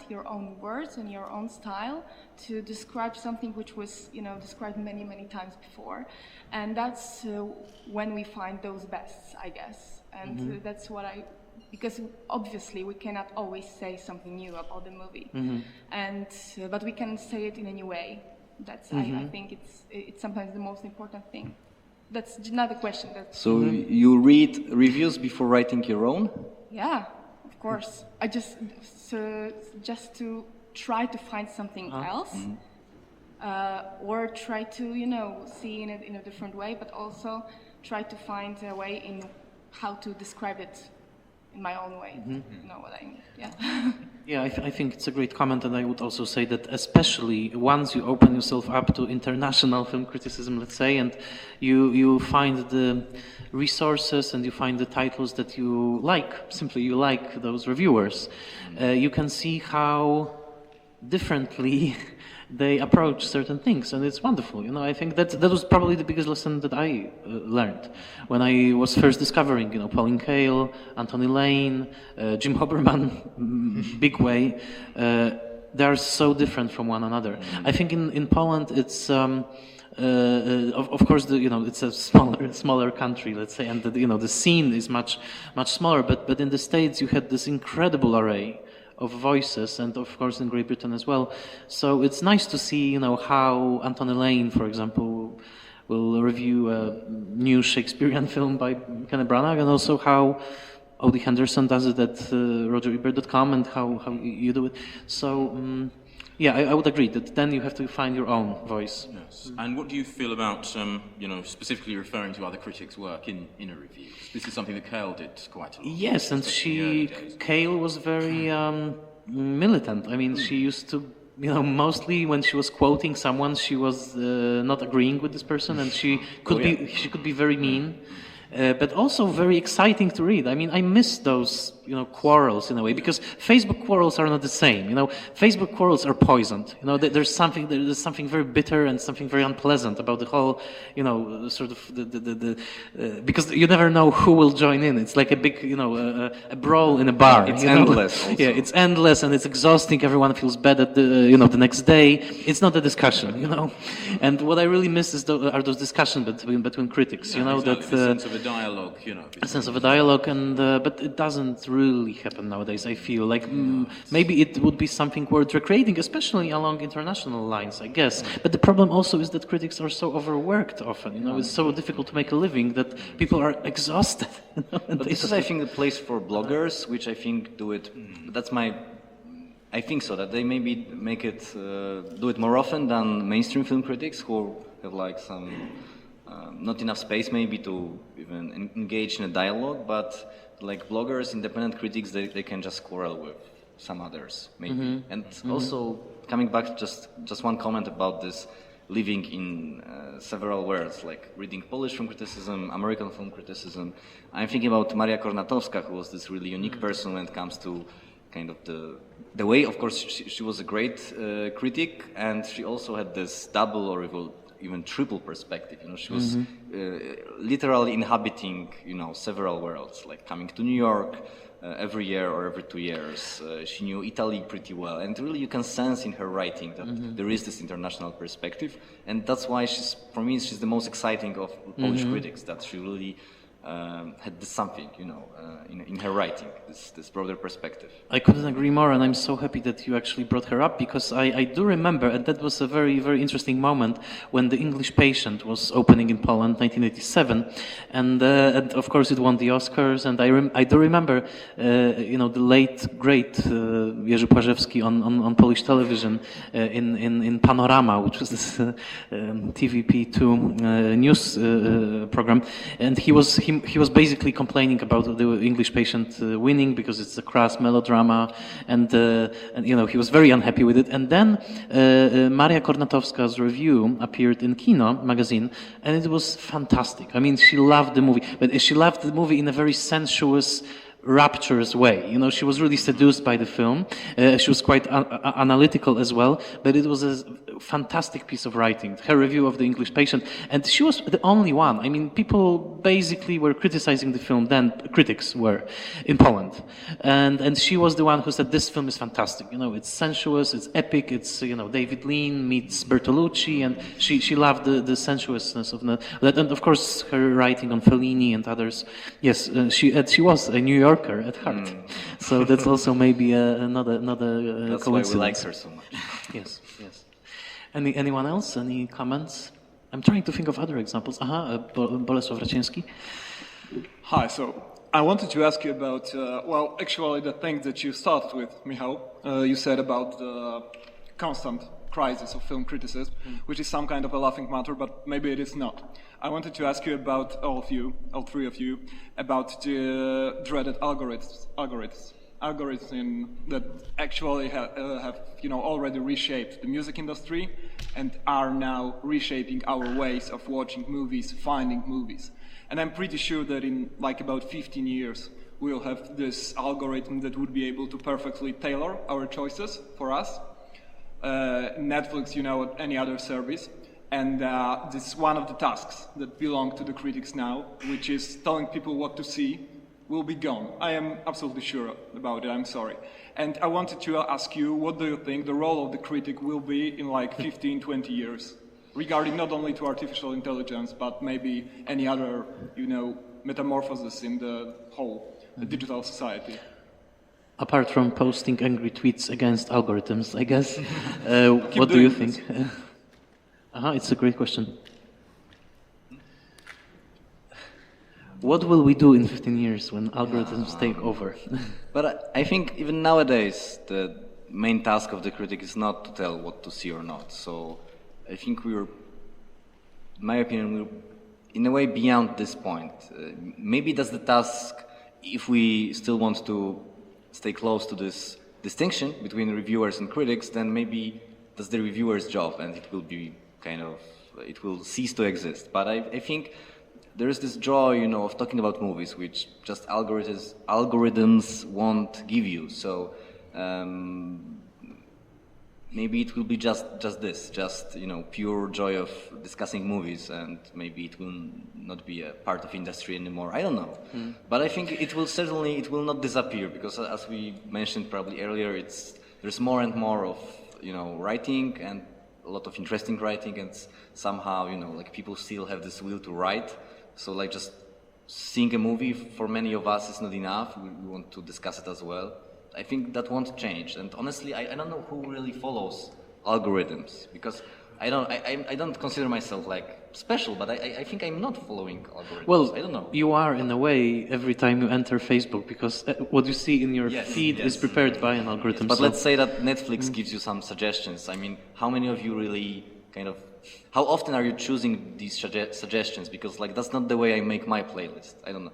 your own words and your own style to describe something which was described many times before, and that's when we find those bests, I guess. And that's what because obviously we cannot always say something new about the movie, but we can say it in a new way. That's I think it's sometimes the most important thing. That's another question. So you read reviews before writing your own? Yeah. Of course, I just to try to find something else, or try to see it in a different way, but also try to find a way in how to describe it in my own way. You know what I mean? Yeah. Yeah, I think it's a great comment, and I would also say that especially once you open yourself up to international film criticism, let's say, and you find the resources and you find the titles that you like those reviewers, you can see how differently they approach certain things, and it's wonderful. I think that was probably the biggest lesson that I learned when I was first discovering, Pauline Kael, Anthony Lane, Jim Hoberman, big way. They are so different from one another. I think in Poland it's. Of course, it's a smaller country, let's say, and the scene is much smaller. But in the States, you had this incredible array of voices, and of course in Great Britain as well. So it's nice to see, how Anthony Lane, for example, will review a new Shakespearean film by Kenneth Branagh, and also how Odie Henderson does it at RogerEbert.com, and how you do it. So. Yeah, I would agree that then you have to find your own voice. Yes. And what do you feel about, specifically referring to other critics' work in a review? This is something that Kael did quite a lot. Yes, and Kael was very militant. She used to, mostly when she was quoting someone, she was not agreeing with this person, and she could be very mean. but also very exciting to read. I mean, I miss those, quarrels in a way, because Facebook quarrels are not the same. Facebook quarrels are poisoned. There's something very bitter and something very unpleasant about the whole, sort of because you never know who will join in. It's like a big, a brawl in a bar. It's endless. Also. Yeah, it's endless and it's exhausting. Everyone feels bad at the next day. It's not a discussion, And what I really miss are those discussions between critics. Exactly. That the sense of a dialogue. A sense of a dialogue, and but it doesn't really happen nowadays. I feel like maybe it would be something worth recreating, especially along international lines, I guess. But the problem also is that critics are so overworked often. It's so difficult to make a living that people are exhausted. But this is, I think, the place for bloggers, which I think do it. That's my. I think so that they maybe make it do it more often than mainstream film critics who have like some. Not enough space maybe to even engage in a dialogue, but like bloggers, independent critics, they can just quarrel with some others maybe. And also coming back, just one comment about this living in several worlds, like reading Polish film criticism, American film criticism. I'm thinking about Maria Kornatowska, who was this really unique person when it comes to kind of the way. Of course, she was a great critic, and she also had this double or even triple perspective. She was literally inhabiting, several worlds, like coming to New York every year or every 2 years. She knew Italy pretty well, and really you can sense in her writing that there is this international perspective, and that's why for me, she's the most exciting of Polish critics, that she really had this something, in her writing, this broader perspective. I couldn't agree more, and I'm so happy that you actually brought her up, because I do remember, and that was a very, very interesting moment when The English Patient was opening in Poland, 1987, and of course it won the Oscars, and I do remember, the late great Jerzy Płażewski on Polish television in Panorama, which was this TVP2 news program, and he was basically complaining about the English Patient winning because it's a crass melodrama, and he was very unhappy with it. And then Maria Kornatowska's review appeared in Kino magazine, and it was fantastic. I mean, she loved the movie, but she loved the movie in a very sensuous, rapturous way. She was really seduced by the film. She was quite analytical as well, but it was a fantastic piece of writing, her review of The English Patient, and she was the only one. I mean, people basically were criticizing the film then, critics were, in Poland, and she was the one who said this film is fantastic. It's sensuous, it's epic, it's, David Lean meets Bertolucci, and she loved the sensuousness of that, and of course her writing on Fellini and others. Yes, she was a New Yorker at heart, so that's also maybe another that's coincidence. Why we like her so much. Yes. Anyone else? Any comments? I'm trying to think of other examples. Bolesław Raciński. Hi, so I wanted to ask you about, actually the thing that you started with, Michał. You said about the constant crisis of film criticism, which is some kind of a laughing matter, but maybe it is not. I wanted to ask you about all three of you, about the dreaded algorithms that actually have already reshaped the music industry and are now reshaping our ways of watching movies, finding movies. And I'm pretty sure that in like about 15 years we'll have this algorithm that would be able to perfectly tailor our choices for us. Netflix, any other service. And this is one of the tasks that belong to the critics now, which is telling people what to see, will be gone. I am absolutely sure about it, I'm sorry. And I wanted to ask you, what do you think the role of the critic will be in like 15, 20 years, regarding not only to artificial intelligence, but maybe any other, metamorphosis in the whole digital society? Apart from posting angry tweets against algorithms, I guess, what do you think? It's a great question. What will we do in 15 years when algorithms take over? But I think even nowadays, the main task of the critic is not to tell what to see or not. So I think in my opinion, we're in a way beyond this point. Maybe that's the task if we still want to stay close to this distinction between reviewers and critics, then maybe that's the reviewer's job and it will be it will cease to exist. But I think there is this joy, of talking about movies, which just algorithms won't give you. So maybe it will be just this, pure joy of discussing movies, and maybe it will not be a part of industry anymore. I don't know, but I think it will not disappear, because as we mentioned probably earlier, there's more and more of writing, and a lot of interesting writing, and somehow people still have this will to write. So just seeing a movie for many of us is not enough. We want to discuss it as well. I think that won't change, and honestly, I don't know who really follows algorithms, because I don't consider myself special, but I think I'm not following algorithms. Well, I don't know. You are in a way every time you enter Facebook, because what you see in your feed is prepared by an algorithm. But let's say that Netflix gives you some suggestions. I mean, how many of you really how often are you choosing these suggestions? Because that's not the way I make my playlist. I don't know.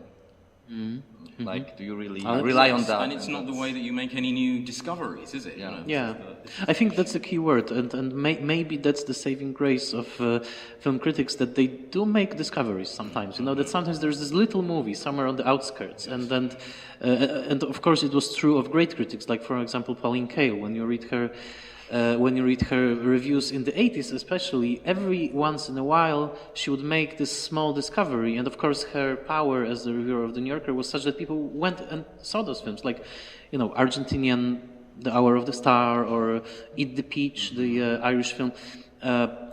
Do you really rely on that? And it's not the way that you make any new discoveries, is it? Yeah, I think that's a key word, and maybe that's the saving grace of film critics, that they do make discoveries sometimes. That sometimes there's this little movie somewhere on the outskirts, and of course it was true of great critics, like for example Pauline Kael. When you read her reviews in the 80s especially, every once in a while she would make this small discovery, and of course her power as the reviewer of the New Yorker was such that people went and saw those films, like Argentinian The Hour of the Star, or Eat the Peach, the Irish film.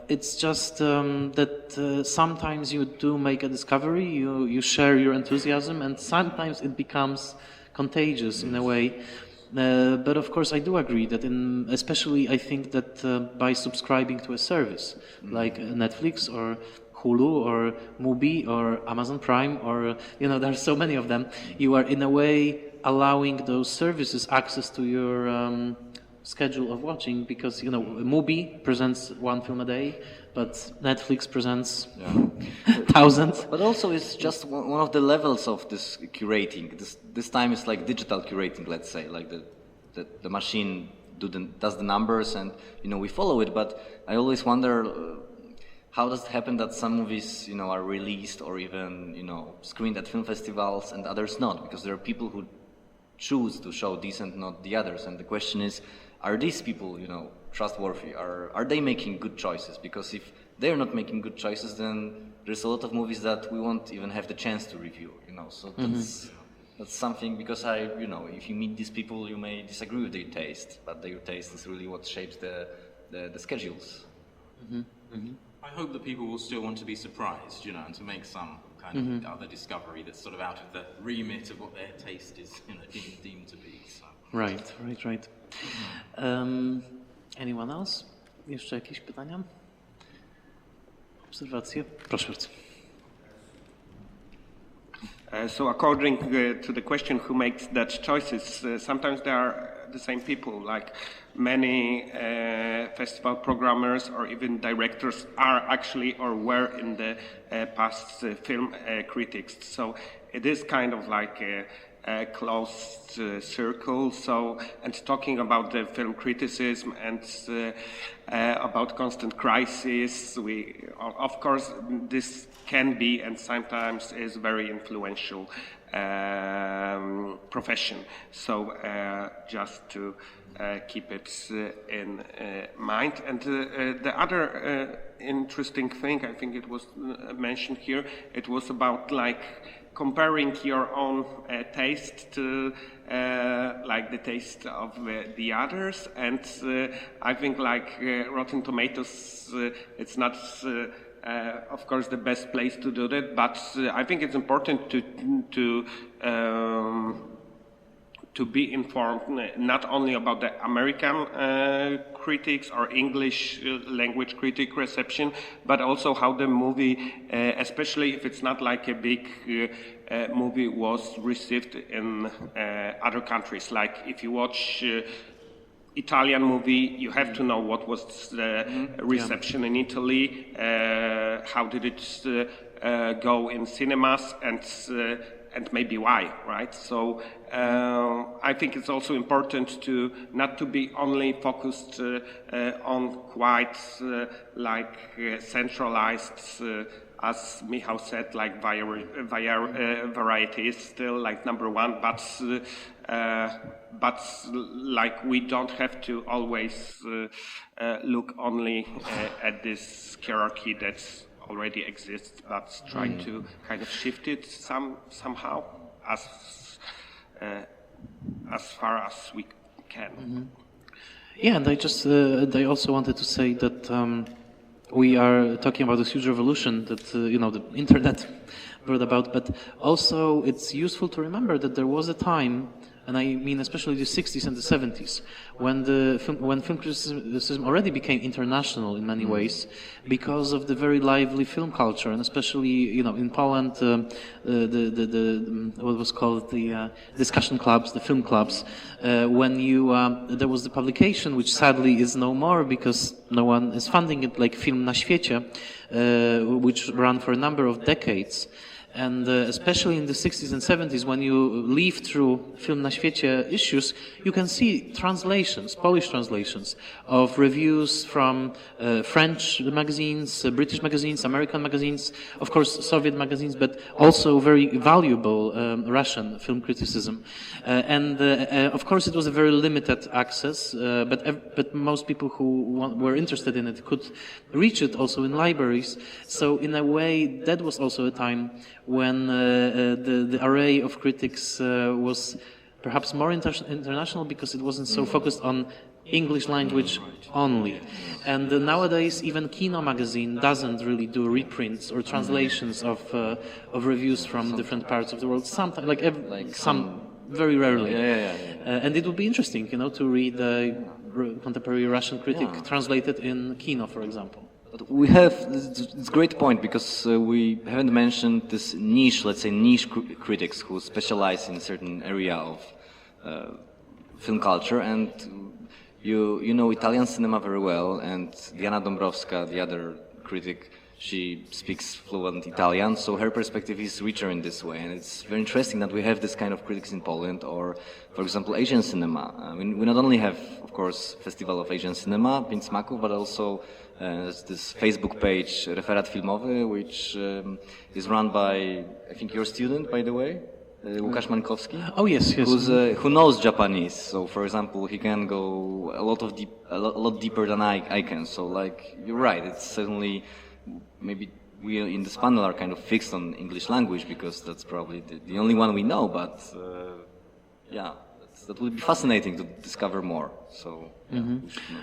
It's just that sometimes you do make a discovery, you share your enthusiasm, and sometimes it becomes contagious in a way. But of course, I do agree that, especially I think that by subscribing to a service like Netflix or Hulu or Mubi or Amazon Prime, or there are so many of them, you are in a way allowing those services access to your schedule of watching, because Mubi presents one film a day, but Netflix presents thousands. But also it's just one of the levels of this curating. This time it's like digital curating, let's say, like the machine does the numbers, and we follow it. But I always wonder how does it happen that some movies are released or even screened at film festivals and others not, because there are people who choose to show these and not the others, and the question is, are these people trustworthy? Are they making good choices? Because if they're not making good choices, then there's a lot of movies that we won't even have the chance to review. So that's something, because if you meet these people, you may disagree with their taste, but their taste is really what shapes the schedules. I hope that people will still want to be surprised, and to make some kind of other discovery that's sort of out of the remit of what their taste is deemed to be. So. Right. Anyone else? Jeszcze jakieś pytania? Obserwacje? Proszę bardzo. So according to the question who makes that choices, sometimes they are the same people, like many festival programmers or even directors are actually or were in the past film critics. So it is kind of like a closed circle. So, and talking about the film criticism and about constant crisis, of course, this can be and sometimes is very influential profession. So just to keep it in mind. And the other interesting thing, I think it was mentioned here, it was about like comparing your own taste to like the taste of the others. And I think like Rotten Tomatoes, it's not of course the best place to do that, but I think it's important to be informed not only about the American critics or English language critic reception, but also how the movie, especially if it's not like a big movie, was received in other countries. Like if you watch Italian movie, you have to know what was the reception in Italy, how did it go in cinemas, and maybe why, right? So I think it's also important to not to be only focused on quite like centralized as Michał said, like variety is still like number one, but like we don't have to always look only at this hierarchy that already exists, but trying to kind of shift it somehow as far as we can. Yeah, and I also wanted to say that we are talking about this huge revolution that the internet brought about, but also it's useful to remember that there was a time, and I mean especially the 60s and the 70s, when film criticism already became international in many ways because of the very lively film culture, and especially in Poland, what was called the discussion clubs, the film clubs, when there was the publication, which sadly is no more because no one is funding it, like Film na świecie, which ran for a number of decades. And especially in the 60s and 70s, when you leaf through Film na świecie issues, you can see translations, Polish translations, of reviews from French magazines, British magazines, American magazines, of course Soviet magazines, but also very valuable Russian film criticism. Of course it was a very limited access, but most people who were interested in it could reach it also in libraries. So in a way, that was also a time when the array of critics was perhaps more international because it wasn't so focused on English language only. And nowadays, even Kino magazine doesn't really do reprints or translations of reviews from different parts of the world. Sometimes, some very rarely. And it would be interesting, to read a contemporary Russian critic translated in Kino, for example. We have, it's a great point because we haven't mentioned this niche, let's say niche critics who specialize in a certain area of film culture, and you know Italian cinema very well, and Diana Dąbrowska, the other critic, she speaks fluent Italian, so her perspective is richer in this way, and it's very interesting that we have this kind of critics in Poland, or for example Asian cinema. I mean, we not only have, of course, Festival of Asian Cinema, Pięć Smaków, but also this Facebook page, Referat Filmowy, which is run by, I think, your student, by the way, Łukasz Mankowski. Oh yes. Who knows Japanese? So, for example, he can go a lot deeper than I can. So, like, you're right. It's certainly maybe we in this panel are kind of fixed on English language because that's probably the only one we know. But that would be fascinating to discover more. So.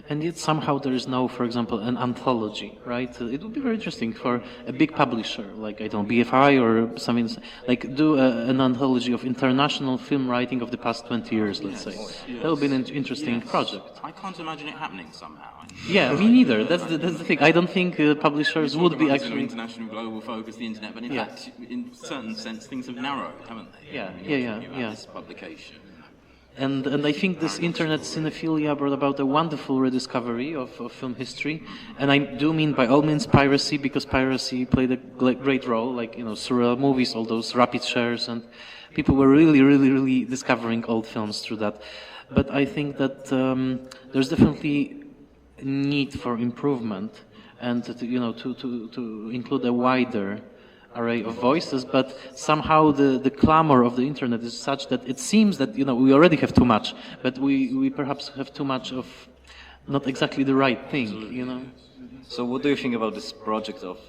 And yet somehow there is no, for example, an anthology, right? It would be very interesting for a big publisher, like, I don't know, BFI or something, like do an anthology of international film writing of the past 20 years, let's say. That would be an interesting project. I can't imagine it happening somehow. Yeah, me neither. That's the thing. I don't think publishers would be actually... international, global focus, the internet, but in fact, in a certain sense, things have narrowed, haven't they? Yeah. This publication. And I think this internet cinephilia brought about a wonderful rediscovery of film history. And I do mean by all means piracy, because piracy played a great role, like, surreal movies, all those rapid shares, and people were really discovering old films through that. But I think that there's definitely a need for improvement and to include a wider array of voices, but somehow the clamor of the internet is such that it seems that we already have too much, but we perhaps have too much of not exactly the right thing. So what do you think about this project of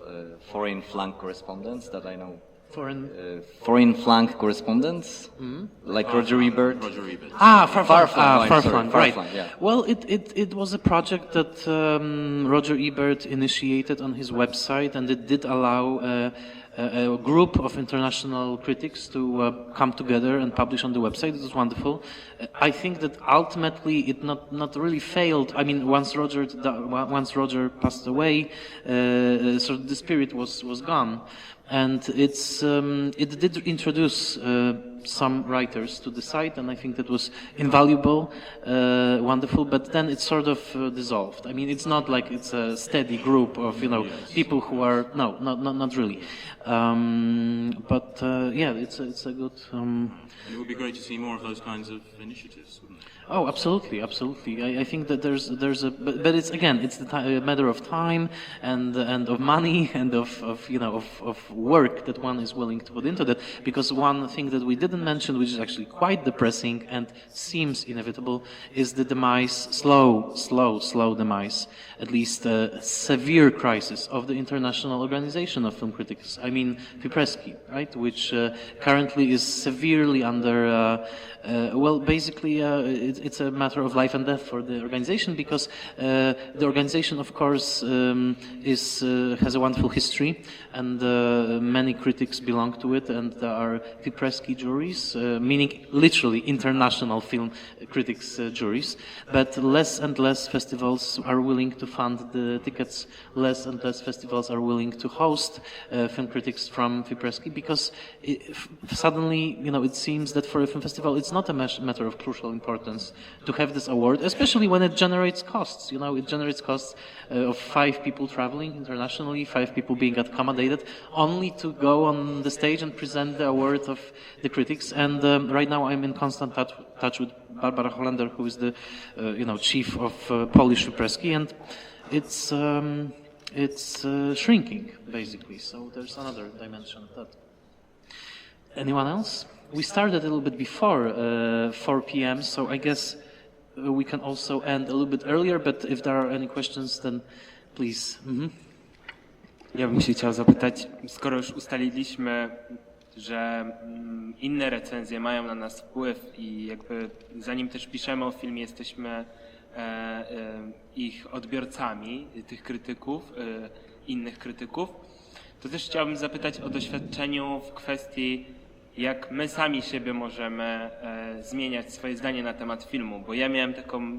foreign flank correspondents that I know? Foreign flank correspondents, like Roger Ebert. Far-flung, right. Yeah. Well, it was a project that Roger Ebert initiated on his website, and it did allow a group of international critics to come together and publish on the website. It was wonderful. I think that ultimately it not really failed. I mean, once Roger passed away, so the spirit was gone. And it did introduce some writers to the site, and I think that was invaluable, wonderful. But then it sort of dissolved. I mean, it's not like it's a steady group of people who are not really. It's a good. It would be great to see more of those kinds of initiatives, wouldn't it? Oh, absolutely, absolutely. I think that there's a, but it's again, it's a matter of time and of money and of work that one is willing to put into that. Because one thing that we didn't mention, which is actually quite depressing and seems inevitable, is the demise, slow demise, at least severe crisis of the International Organization of Film Critics. I mean, Fipreski, right, which currently is severely under. Well, basically, it's a matter of life and death for the organization because the organization, of course, has a wonderful history, and many critics belong to it, and there are Fipreski juries, meaning literally international film critics juries. But less and less festivals are willing to fund the tickets. Less and less festivals are willing to host film critics from Fipreski because suddenly, it seems that for a film festival, it's not a matter of crucial importance to have this award, especially when it generates costs. It generates costs of 5 people traveling internationally, 5 people being accommodated, only to go on the stage and present the award of the critics. And right now, I'm in constant touch with Barbara Hollander, who is the chief of Polish Fipreski, and it's shrinking basically. So there's another dimension of that. Anyone else? We started a little bit before 4 p.m., so I guess we can also end a little bit earlier, but if there are any questions, then please. Ja bym się chciał zapytać, skoro już ustaliliśmy, że inne recenzje mają na nas wpływ i jakby zanim też piszemy o filmie, jesteśmy ich odbiorcami, tych krytyków, innych krytyków, to też chciałbym zapytać o doświadczeniu w kwestii, jak my sami siebie możemy zmieniać swoje zdanie na temat filmu, bo ja miałem taką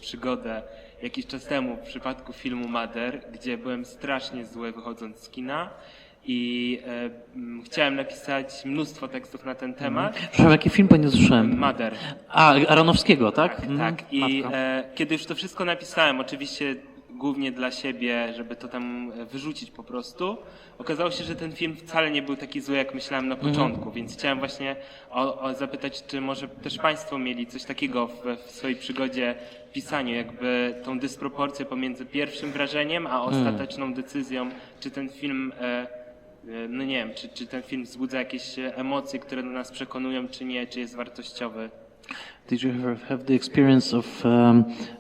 przygodę jakiś czas temu w przypadku filmu Mother, gdzie byłem strasznie zły wychodząc z kina i chciałem napisać mnóstwo tekstów na ten temat. Przepraszam, jaki film, bo nie słyszałem? Mother. A, Aronofskiego, tak? Tak. I kiedy już to wszystko napisałem, oczywiście głównie dla siebie, żeby to tam wyrzucić po prostu, okazało się, że ten film wcale nie był taki zły, jak myślałem na początku, więc chciałem właśnie zapytać, czy może też Państwo mieli coś takiego w swojej przygodzie w pisaniu, jakby tą dysproporcję pomiędzy pierwszym wrażeniem, a ostateczną decyzją, czy ten film, no nie wiem, czy ten film wzbudza jakieś emocje, które do nas przekonują, czy nie, czy jest wartościowy. Did you ever have the experience of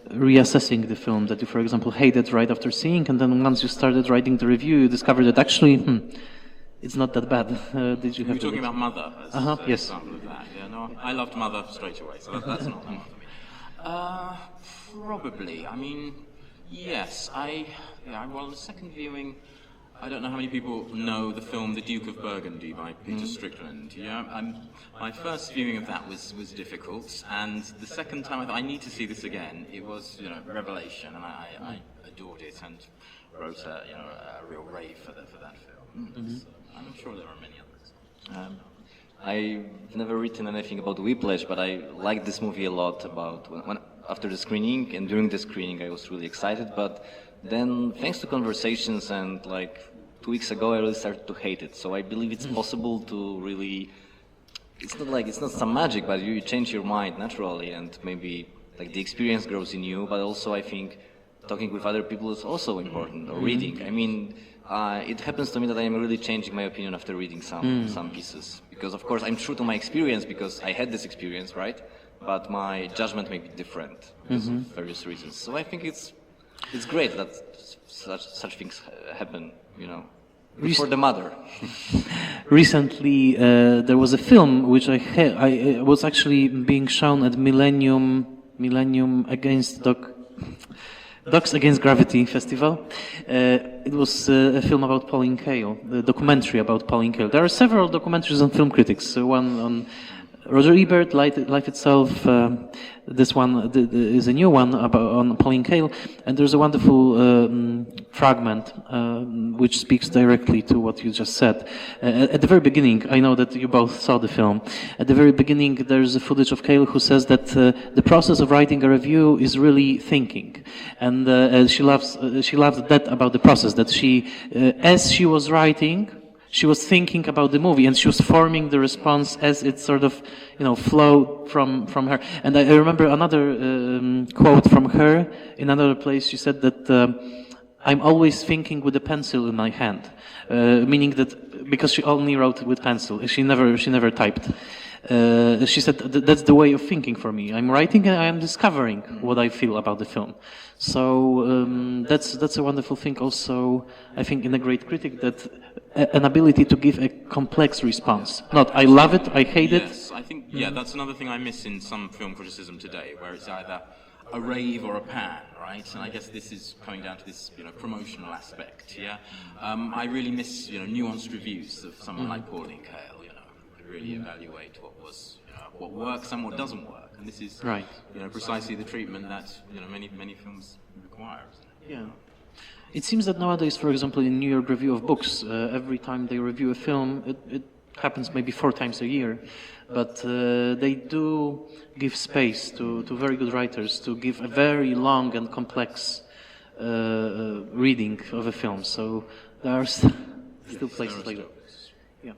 reassessing the film that you, for example, hated right after seeing, and then once you started writing the review, you discovered that actually it's not that bad? Did you have? You're talking about Mother as yes. example of that. Yeah, no, I loved Mother straight away, so that's not for me. Probably. I mean, yes. Well, the second viewing. I don't know how many people know the film The Duke of Burgundy by Peter Strickland. Yeah, my first viewing of that was difficult, and the second time I thought I need to see this again. It was a revelation, and I adored it and wrote a real rave for that film. So I'm sure there are many others. I've never written anything about Whiplash, but I liked this movie a lot. When after the screening and during the screening, I was really excited, but then thanks to conversations and 2 weeks ago, I really started to hate it. So I believe it's possible to really, it's not some magic, but you change your mind naturally, and maybe the experience grows in you, but also I think talking with other people is also important, or reading. I mean, it happens to me that I'm really changing my opinion after reading some pieces. Because of course I'm true to my experience because I had this experience, right? But my judgment may be different because of various reasons. So I think it's great that such things happen, for the mother. Recently, there was a film which I was actually being shown at Millennium Against Dogs Against Gravity Festival. It was a film about Pauline Kael, a documentary about Pauline Kael. There are several documentaries on film critics. One on Roger Ebert, Life Itself. This one is a new one on Pauline Kael, and there's a wonderful fragment which speaks directly to what you just said. At the very beginning, I know that you both saw the film. At the very beginning, there's a footage of Kael who says that the process of writing a review is really thinking, and she loved that about the process. That she, as she was writing, she was thinking about the movie and she was forming the response as it sort of, flowed from her. And I remember another quote from her in another place. She said that I'm always thinking with a pencil in my hand, meaning that because she only wrote with pencil, she never typed. She said that's the way of thinking for me. I'm writing and I am discovering what I feel about the film. So that's a wonderful thing. Also, I think in a great critic that an ability to give a complex response. Not I love it, I hate it. Yes, I think that's another thing I miss in some film criticism today, where it's either a rave or a pan, right? And I guess this is coming down to this, promotional aspect. Yeah, I really miss, nuanced reviews of someone like Pauline Kael, who could really evaluate what works and what doesn't work. And this is, right. Precisely the treatment that many films require. Yeah. It seems that nowadays, for example, in New York Review of Books, every time they review a film, it happens maybe 4 times a year, but they do give space to very good writers to give a very long and complex reading of a film. So there are still places like that. Yeah.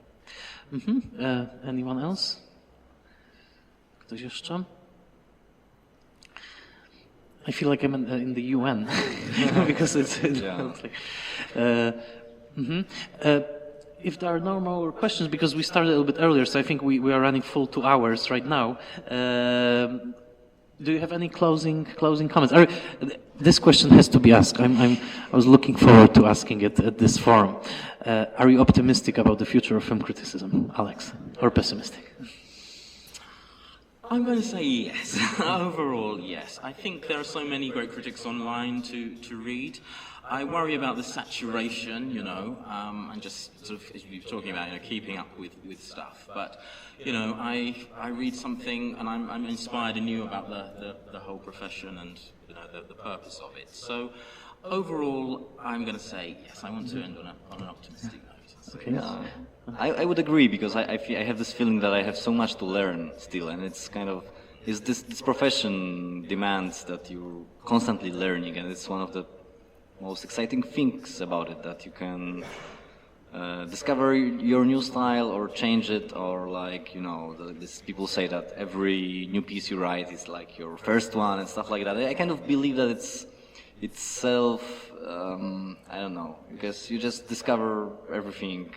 Anyone else? Ktoś jeszcze? I feel like I'm in the UN because it's if there are no more questions, because we started a little bit earlier, so I think we are running full 2 hours right now. Do you have any closing comments? This question has to be asked. I was looking forward to asking it at this forum. Are you optimistic about the future of film criticism, Alex, or pessimistic? I'm going to say yes. Overall, yes. I think there are so many great critics online to read. I worry about the saturation, and just sort of, as you were talking about, keeping up with stuff. But, I read something and I'm inspired anew about the whole profession and, the purpose of it. So, overall, I'm going to say yes. I want to end on an optimistic note. Okay. Yeah. I would agree, because I have this feeling that I have so much to learn still, and it's kind of this profession demands that you're constantly learning, and it's one of the most exciting things about it, that you can discover your new style or change it, or this people say that every new piece you write is like your first one and stuff like that. I kind of believe that it's I don't know, because you just discover everything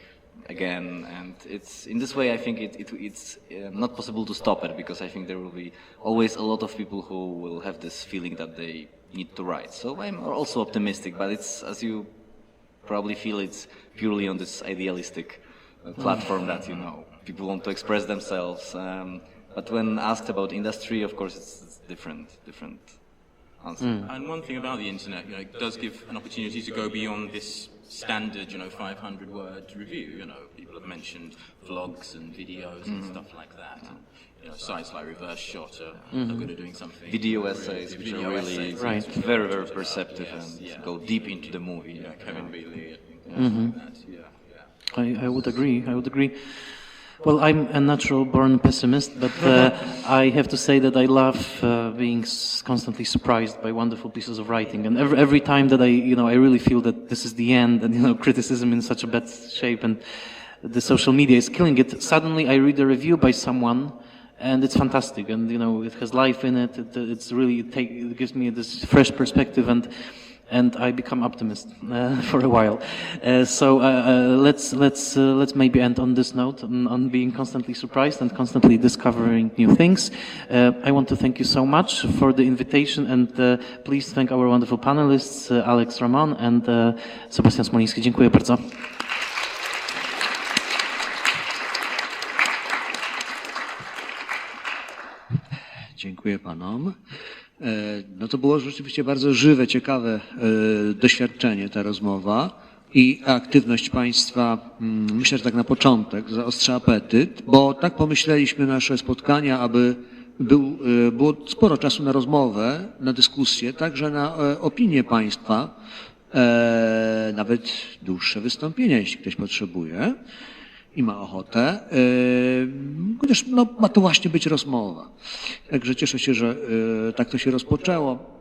again, and it's in this way I think it's not possible to stop it, because I think there will be always a lot of people who will have this feeling that they need to write. So I'm also optimistic, but it's, as you probably feel, it's purely on this idealistic platform that people want to express themselves. But when asked about industry, of course, it's different answer. And one thing about the internet, it does give an opportunity to go beyond this standard, 500-word review. People have mentioned vlogs and videos and stuff like that. And, sites like Reverse Shot are good at doing something. Video essays, which are really very, very perceptive and go deep into the movie. Yeah, Kevin Bealey, like that. Yeah. I would agree. Well, I'm a natural-born pessimist, but I have to say that I love being constantly surprised by wonderful pieces of writing. And every time that I really feel that this is the end, and criticism in such a bad shape, and the social media is killing it. Suddenly, I read a review by someone, and it's fantastic, and it has life in it. It gives me this fresh perspective, and I become optimist for a while. So let's maybe end on this note, on being constantly surprised and constantly discovering new things. I want to thank you so much for the invitation, and please thank our wonderful panelists, Alex, Ramon, and Sebastian Smoliński. Dziękuję bardzo. Dziękuję panom. No to było rzeczywiście bardzo żywe, ciekawe doświadczenie, ta rozmowa i aktywność państwa, myślę, że tak na początek zaostrza apetyt, bo tak pomyśleliśmy nasze spotkania, aby było sporo czasu na rozmowę, na dyskusję, także na opinię państwa, nawet dłuższe wystąpienia, jeśli ktoś potrzebuje i ma ochotę, chociaż ma to właśnie być rozmowa. Także cieszę się, że tak to się rozpoczęło.